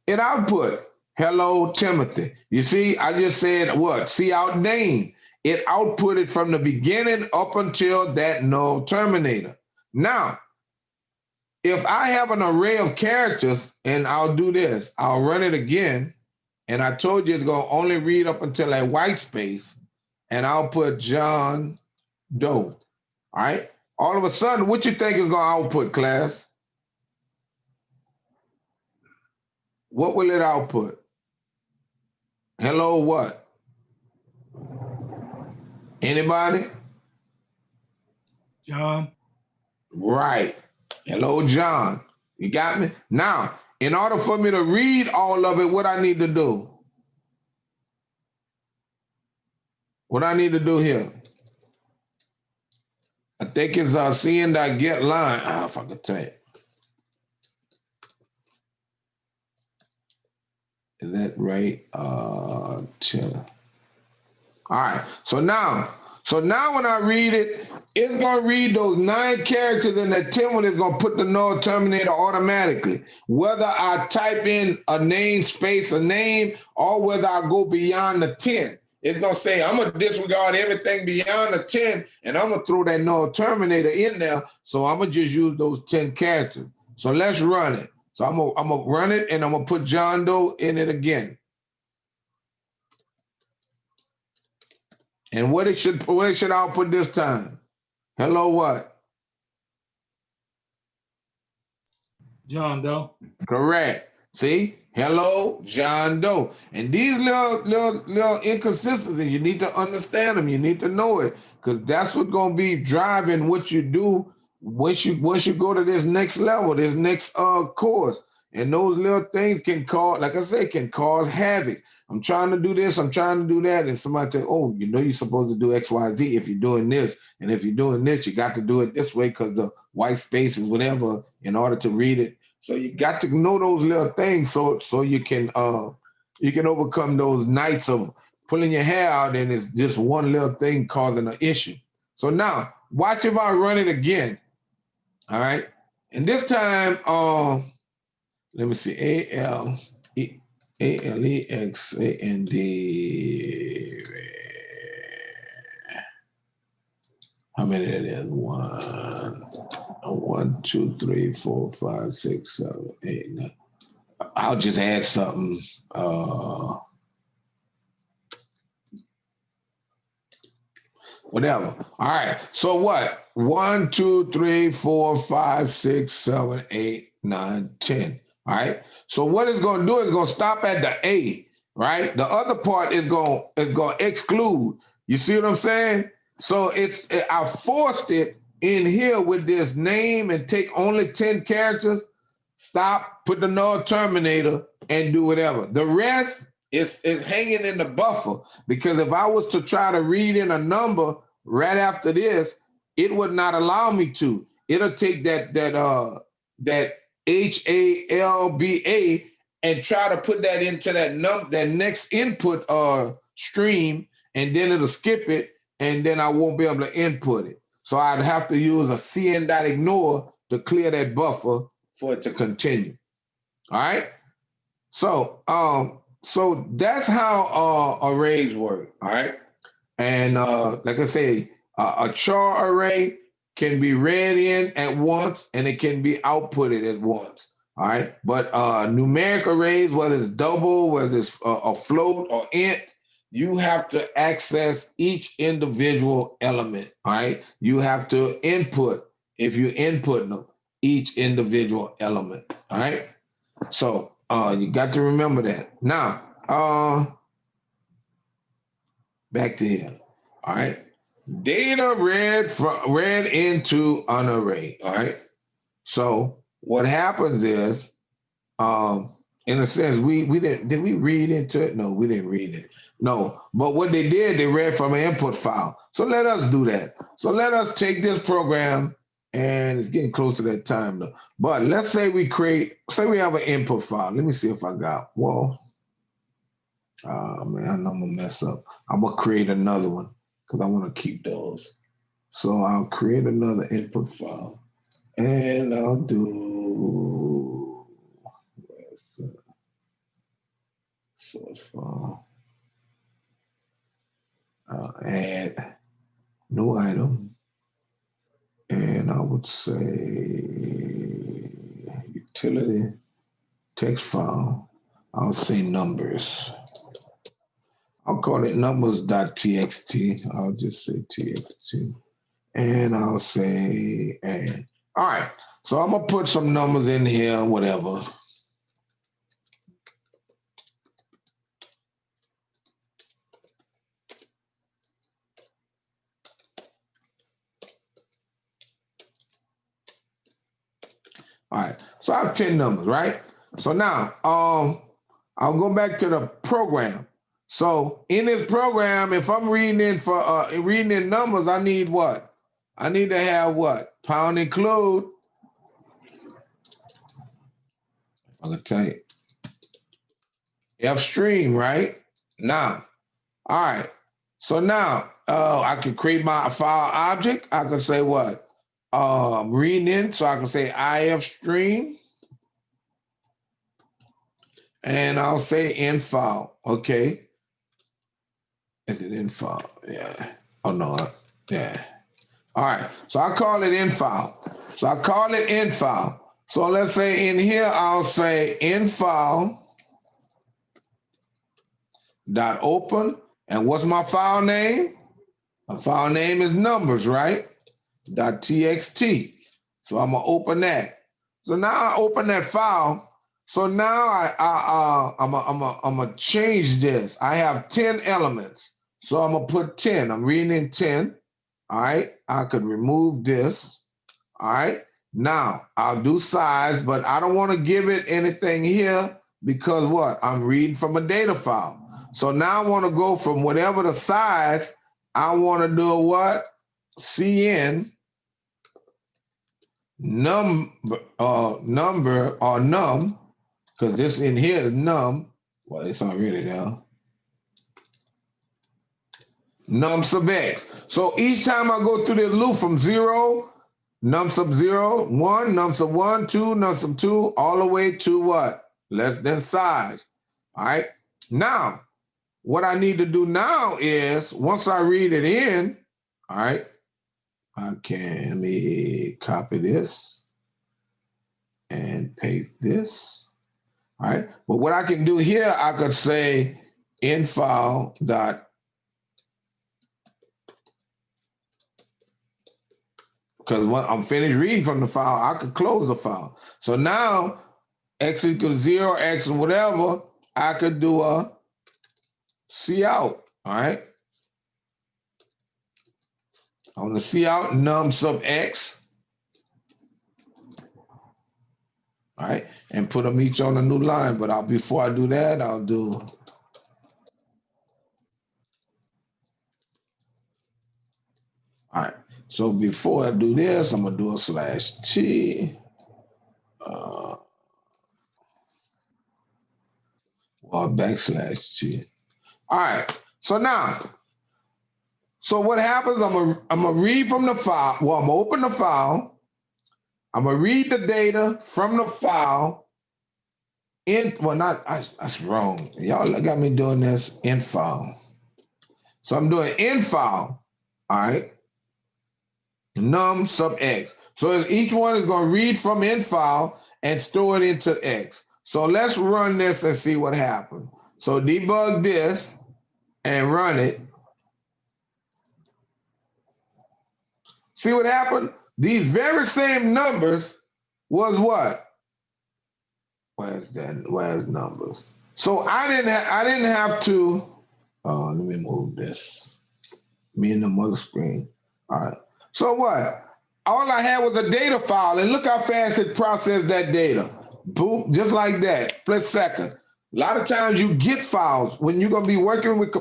it output hello Timothy. You see, I just said what? Cout name. It outputted from the beginning up until that null terminator. Now, if I have an array of characters, and I'll do this, I'll run it again, and I told you it's going to only read up until that white space, and I'll put John Doe. All right. All of a sudden, what you think is going to output, class? What will it output? Hello, what? Anybody? John. Right. Hello, John. You got me? Now, in order for me to read all of it, what I need to do? What I need to do here? I think it's cn.get line. If I could type. Is that right? Chill. All right. So now when I read it, it's gonna read those 9 characters, and that 10 one is gonna put the null terminator automatically. Whether I type in a namespace, a name, or whether I go beyond the 10. It's gonna say, I'm gonna disregard everything beyond the 10, and I'm gonna throw that null terminator in there. So I'm gonna just use those 10 characters. So let's run it. So I'm gonna run it, and I'm gonna put John Doe in it again. And what it should output this time? Hello, what? John Doe. Correct. See? Hello, John Doe. And these little inconsistencies, you need to understand them. You need to know it, because that's what's gonna be driving what you do once you go to this next level, this next course. And those little things can cause, like I said, can cause havoc. I'm trying to do this, I'm trying to do that, and somebody say, oh, you know you're supposed to do X, Y, Z if you're doing this. And if you're doing this, you got to do it this way because the white space is whatever in order to read it. So you got to know those little things so you can overcome those nights of pulling your hair out and it's just one little thing causing an issue. So now watch if I run it again. All right. And this time, let me see, ALEXAND. How many it is? 1, 2, 3, 4, 5, 6, 7, 8, 9. I'll just add something. Whatever. All right. So what? 1, 2, 3, 4, 5, 6, 7, 8, 9, 10. All right. So what it's going to do is going to stop at the A, right? The other part is going to exclude. You see what I'm saying? So I forced it in here with this name and take only 10 characters. Stop, put the null terminator, and do whatever. The rest is hanging in the buffer, because if I was to try to read in a number right after this, it would not allow me to. It'll take that HALBA and try to put that into that next input stream, and then it'll skip it, and then I won't be able to input it. So I'd have to use a cn.ignore to clear that buffer for it to continue. All right. So that's how arrays work. All right. And like I say, a char array can be read in at once and it can be outputted at once. All right. But numeric arrays, whether it's double, whether it's a float or int, you have to access each individual element. All right. You have to input, if you input them, each individual element. All right. So you got to remember that. Now, back to here. All right. Data read into an array. All right. So what happens is, in a sense, we didn't. Did we read into it? No, we didn't read it. No. But what they did, they read from an input file. So let us do that. So let us take this program, and it's getting close to that time though. But let's say we have an input file. Let me see if I got. Well, man, I know I'm gonna mess up. I'm gonna create another one because I want to keep those. So I'll create another input file, and I'll do source file. Add new item, and I would say utility text file. I'll say numbers. I'll call it numbers.txt. I'll just say txt. And I'll say add. All right. So I'm going to put some numbers in here, whatever. All right. So I have 10 numbers, right? So now I'll go back to the program. So in this program, if I'm reading in numbers, I need what? I need to have what? Pound include. I'm gonna tell you. F stream, right? Now, all right. So now I can create my file object. I can say what? Reading in, so I can say IF stream. And I'll say in file. Okay. Is it in file? Yeah. Oh no. Yeah. All right. So I call it in file. So I call it in file. So let's say in here, I'll say in file dot open. And what's my file name? My file name is numbers, right? .txt. So I'm gonna open that. So now I open that file. So now I'm gonna change this. I have 10 elements. So I'm gonna put 10. I'm reading in 10. All right. I could remove this. All right. Now I'll do size, but I don't want to give it anything here because what? I'm reading from a data file. So now I want to go from whatever the size, I want to do what? CN number or num, because this in here is num. Well, it's already there. Num sub x. So each time I go through this loop from 0, num sub 0, 1, num sub 1, 2, num sub 2, all the way to what? Less than size. All right. Now, what I need to do now is once I read it in, all right, let me copy this and paste this. All right. But what I can do here, I could say in file dot, because when I'm finished reading from the file, I could close the file. So now x equals 0, x whatever, I could do a C out. All right. On the C out, num sub x. All right. And put them each on a new line. But before I do that, I'll do. All right. So before I do this, I'm going to do a /t. Or /t. All right. So now, so what happens? I'm gonna read from the file. Well, I'm gonna open the file. I'm gonna read the data from the file. That's wrong. Y'all got me doing this in file. So I'm doing in file. All right. Num sub x. So each one is gonna read from in file and store it into x. So let's run this and see what happens. So debug this and run it. See what happened? These very same numbers was what? Where's that? Where's numbers? So I didn't have to. Oh, let me move this. Me and the mother screen. All right. So what? All I had was a data file, and look how fast it processed that data. Boom, just like that, split second. A lot of times you get files when you're gonna be working with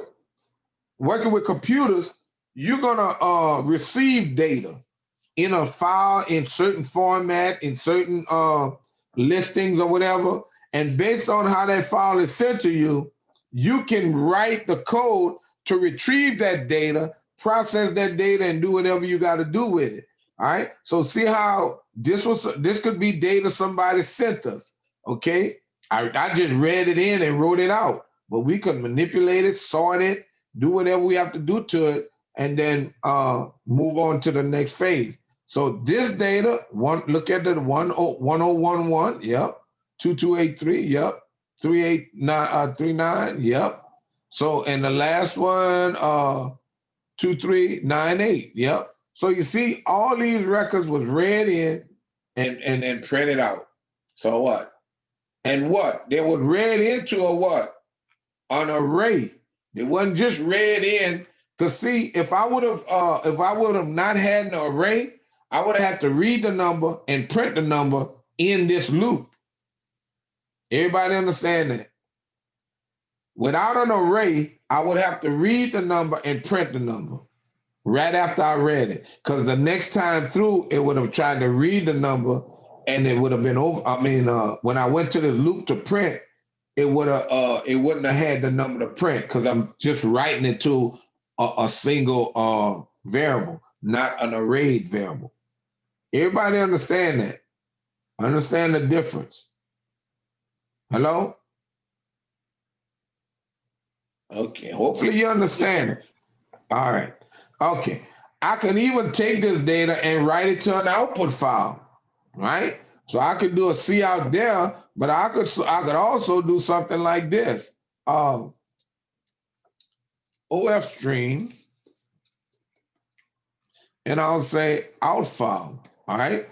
computers. You're gonna receive data in a file in certain format, in certain listings or whatever. And based on how that file is sent to you, you can write the code to retrieve that data, process that data, and do whatever you got to do with it. All right. So see how this could be data somebody sent us. Okay. I just read it in and wrote it out, but we could manipulate it, sort it, do whatever we have to do to it, and then move on to the next phase. So this data, look at the 1011, yep. 2283, yep. 3839, yep. So and the last one, 2398, yep. So you see, all these records was read in and printed out. So what? And what? They were read into a what? An array. It wasn't just read in. Because see, if I would have not had an array, I would have had to read the number and print the number in this loop. Everybody understand that? Without an array, I would have to read the number and print the number right after I read it. Because the next time through, it would have tried to read the number and it would have been over. I mean, when I went to the loop to print, it wouldn't have had the number to print because I'm just writing it to a single variable, not an arrayed variable. Everybody understand that? Understand the difference? Hello? Okay, hopefully you understand it. All right. Okay. I can even take this data and write it to an output file, right? So I could do a C out there, but I could also do something like this. OF stream, and I'll say out file, all right?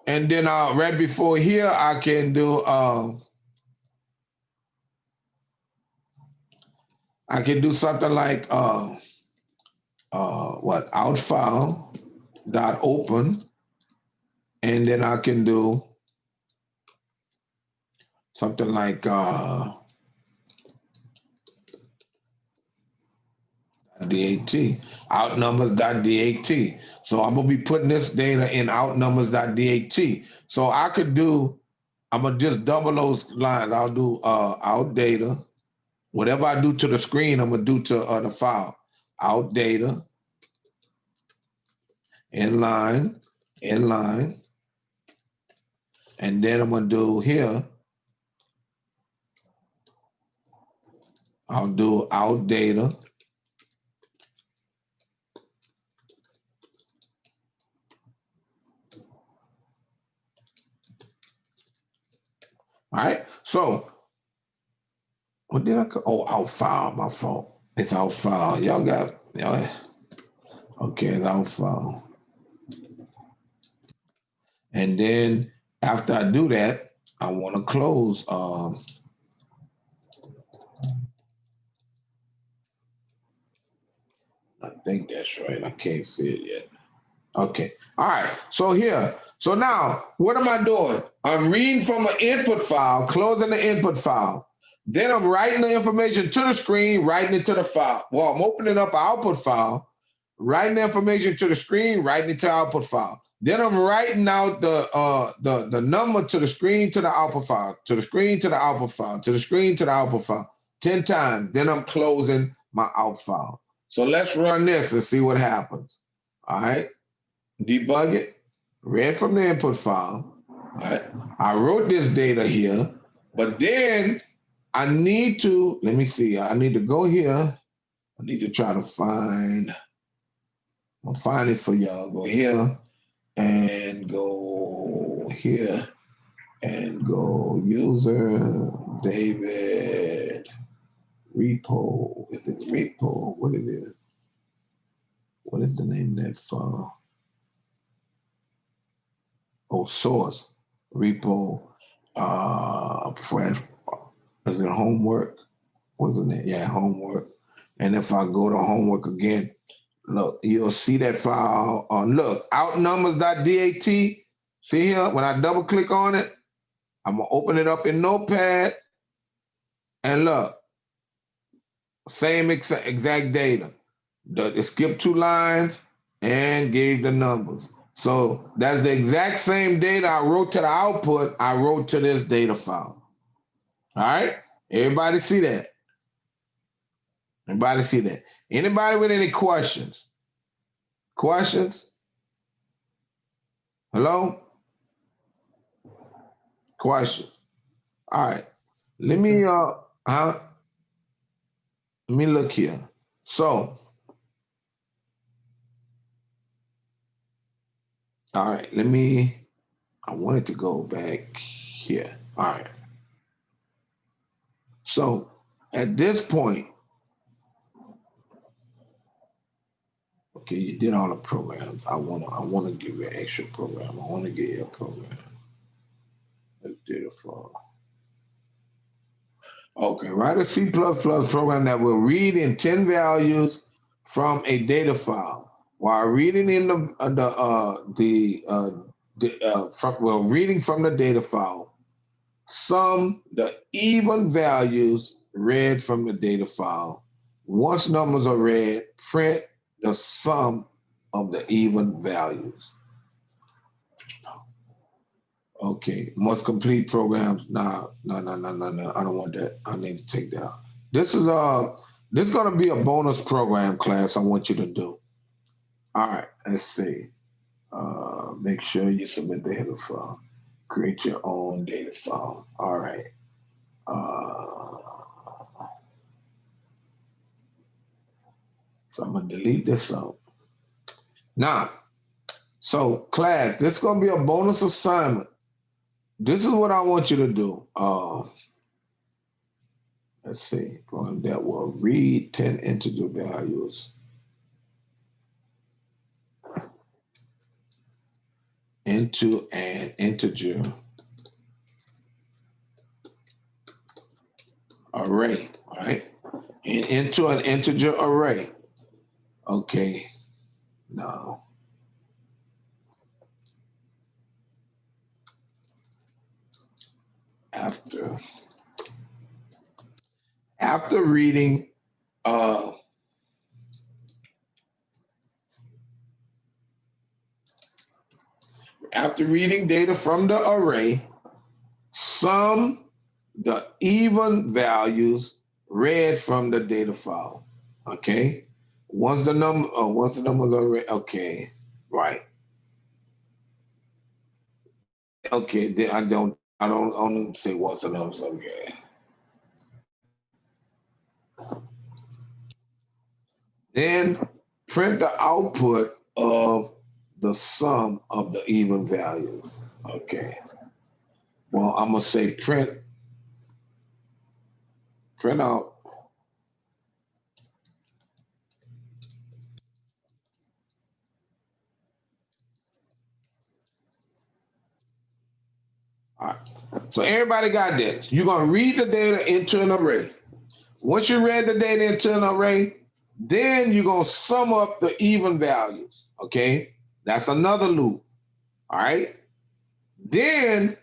And then right before here, I can do something like out file dot open, and then I can do something like DAT, outnumbers.dat. So I'm gonna be putting this data in outnumbers.dat. So I could do, I'm gonna just double those lines. I'll do out data. Whatever I do to the screen, I'm gonna do to the file. Out data, inline, and then I'm gonna do here, I'll do out data, all right? So, what did I call? Oh, out file, my fault. It's out file. Y'all got, okay, it's out file. And then after I do that, I want to close. I think that's right. I can't see it yet. Okay. All right. So here. So now, what am I doing? I'm reading from an input file, closing the input file. Then I'm writing the information to the screen, writing it to the file. Well, I'm opening up an output file, writing the information to the screen, writing it to the output file. Then I'm writing out the number to the screen to the output file, to the screen to the output file, to the screen to the output file 10 times. Then I'm closing my out file. So let's run this and see what happens. All right. Debug it. Read from the input file. All right. I wrote this data here, but then I need to, let me see. I need to go here. I need to try to find, I'll find it for y'all. Go here and go here and go user, David, repo. Is it repo? What it is? What is the name of that file? Oh, source, repo, fresh. Is it homework? What is the name? Yeah, homework. And if I go to homework again, look, you'll see that file. Look, outnumbers.dat. See here, when I double click on it, I'm gonna open it up in Notepad. And look, same exact data. It skipped 2 lines and gave the numbers. So that's the exact same data I wrote to the output, I wrote to this data file. All right? Everybody see that? Everybody see that? Anybody with any questions? Questions? Hello? Questions? All right. Let me look here. So, all right, I wanted to go back here. All right. So at this point, okay, you did all the programs. I wanna give you an extra program. I wanna give you a program. Let's do the file. Okay, write a C++ program that will read in 10 values from a data file while reading in the reading from the data file, sum the even values read from the data file. Once numbers are read, print the sum of the even values. Okay, must complete programs. No. I don't want that. I need to take that out. This is gonna be a bonus program class I want you to do. All right, let's see. Make sure you submit the header file. Create your own data file. All right. So I'm gonna delete this out. Now, so class, this is gonna be a bonus assignment. This is what I want you to do. Let's see, program that will read 10 integer values into an integer array, all right? And into an integer array. Okay, now. After reading data from the array, sum the even values read from the data file. Okay, once the numbers are read, okay, right. Okay, then I don't say once the numbers are read. Then print the output of the sum of the even values. Okay. Well, I'm gonna say print out all right. So everybody got this. You're gonna read the data into an array. Once you read the data into an array, then you're gonna sum up the even values. Okay, that's another loop. All right. Then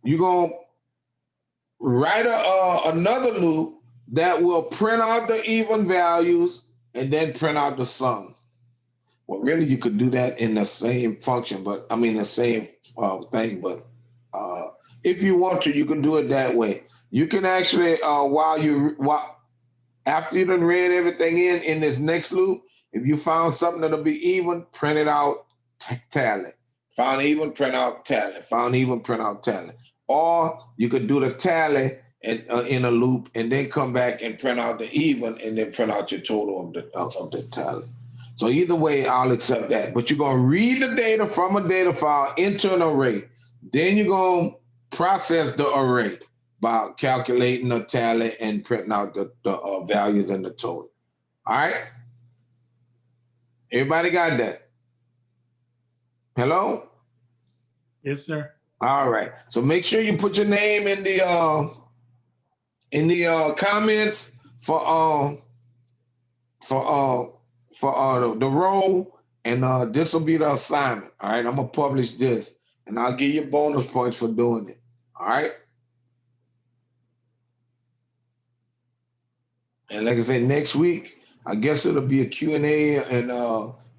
you're gonna write another loop that will print out the even values and then print out the sum. Well, really, you could do that in the same function, but I mean the same thing. But if you want to, you can do it that way. You can actually, after you done read everything in this next loop, if you found something that'll be even, print it out, tally. Found even, print out, tally. Found even, print out, tally. Or you could do the tally in a loop and then come back and print out the even and then print out your total of the tally. So either way, I'll accept that. But you're going to read the data from a data file into an array. Then you're going to process the array by calculating the tally and printing out the values and the total. All right? Everybody got that? Hello? Yes, sir. All right. So make sure you put your name in the comments for the role, and this will be the assignment. All right, I'm gonna publish this, and I'll give you bonus points for doing it. All right. And like I said, next week, I guess it'll be a Q&A, and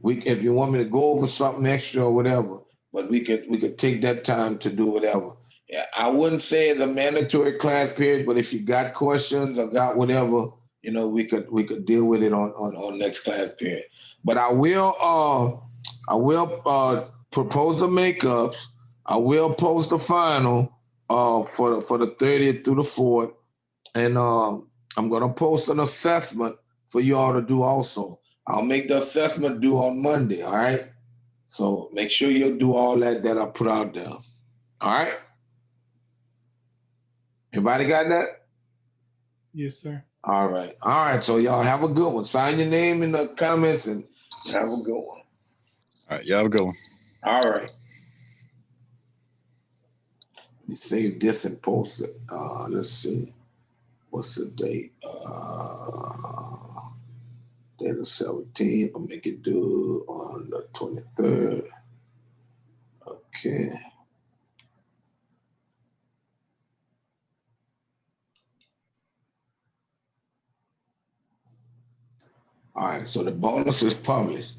if you want me to go over something extra or whatever, but we could take that time to do whatever. Yeah, I wouldn't say it's a mandatory class period, but if you got questions or got whatever, we could deal with it on next class period. But I will propose the makeups. I will post the final for the 30th through the 4th, and I'm gonna post an assessment for you all to do also. I'll make the assessment due on Monday. All right. So make sure you do all that I put out there. All right. Everybody got that? Yes, sir. All right. All right. So y'all have a good one. Sign your name in the comments and have a good one. All right. Y'all have a good one. All right. Let me save this and post it. Let's see. What's the date? Date of 17th. I'll make it due on the 23rd. Okay. All right, so the bonus is published.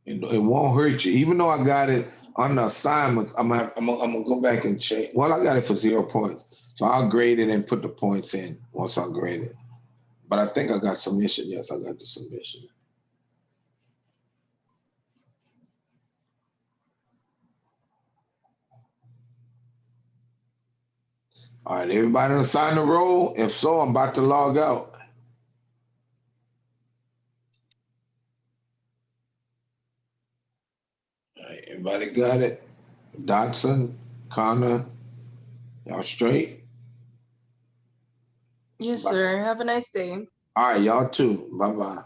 It won't hurt you, even though I got it on the assignments. I'm gonna go back and change. Well, I got it for 0 points, so I'll grade it and put the points in once I grade it. But I think I got submission. Yes, I got the submission. All right, everybody assign the role? If so, I'm about to log out. All right, everybody got it? Dotson, Connor, y'all straight? Yes, sir. Have a nice day. All right, y'all too. Bye-bye.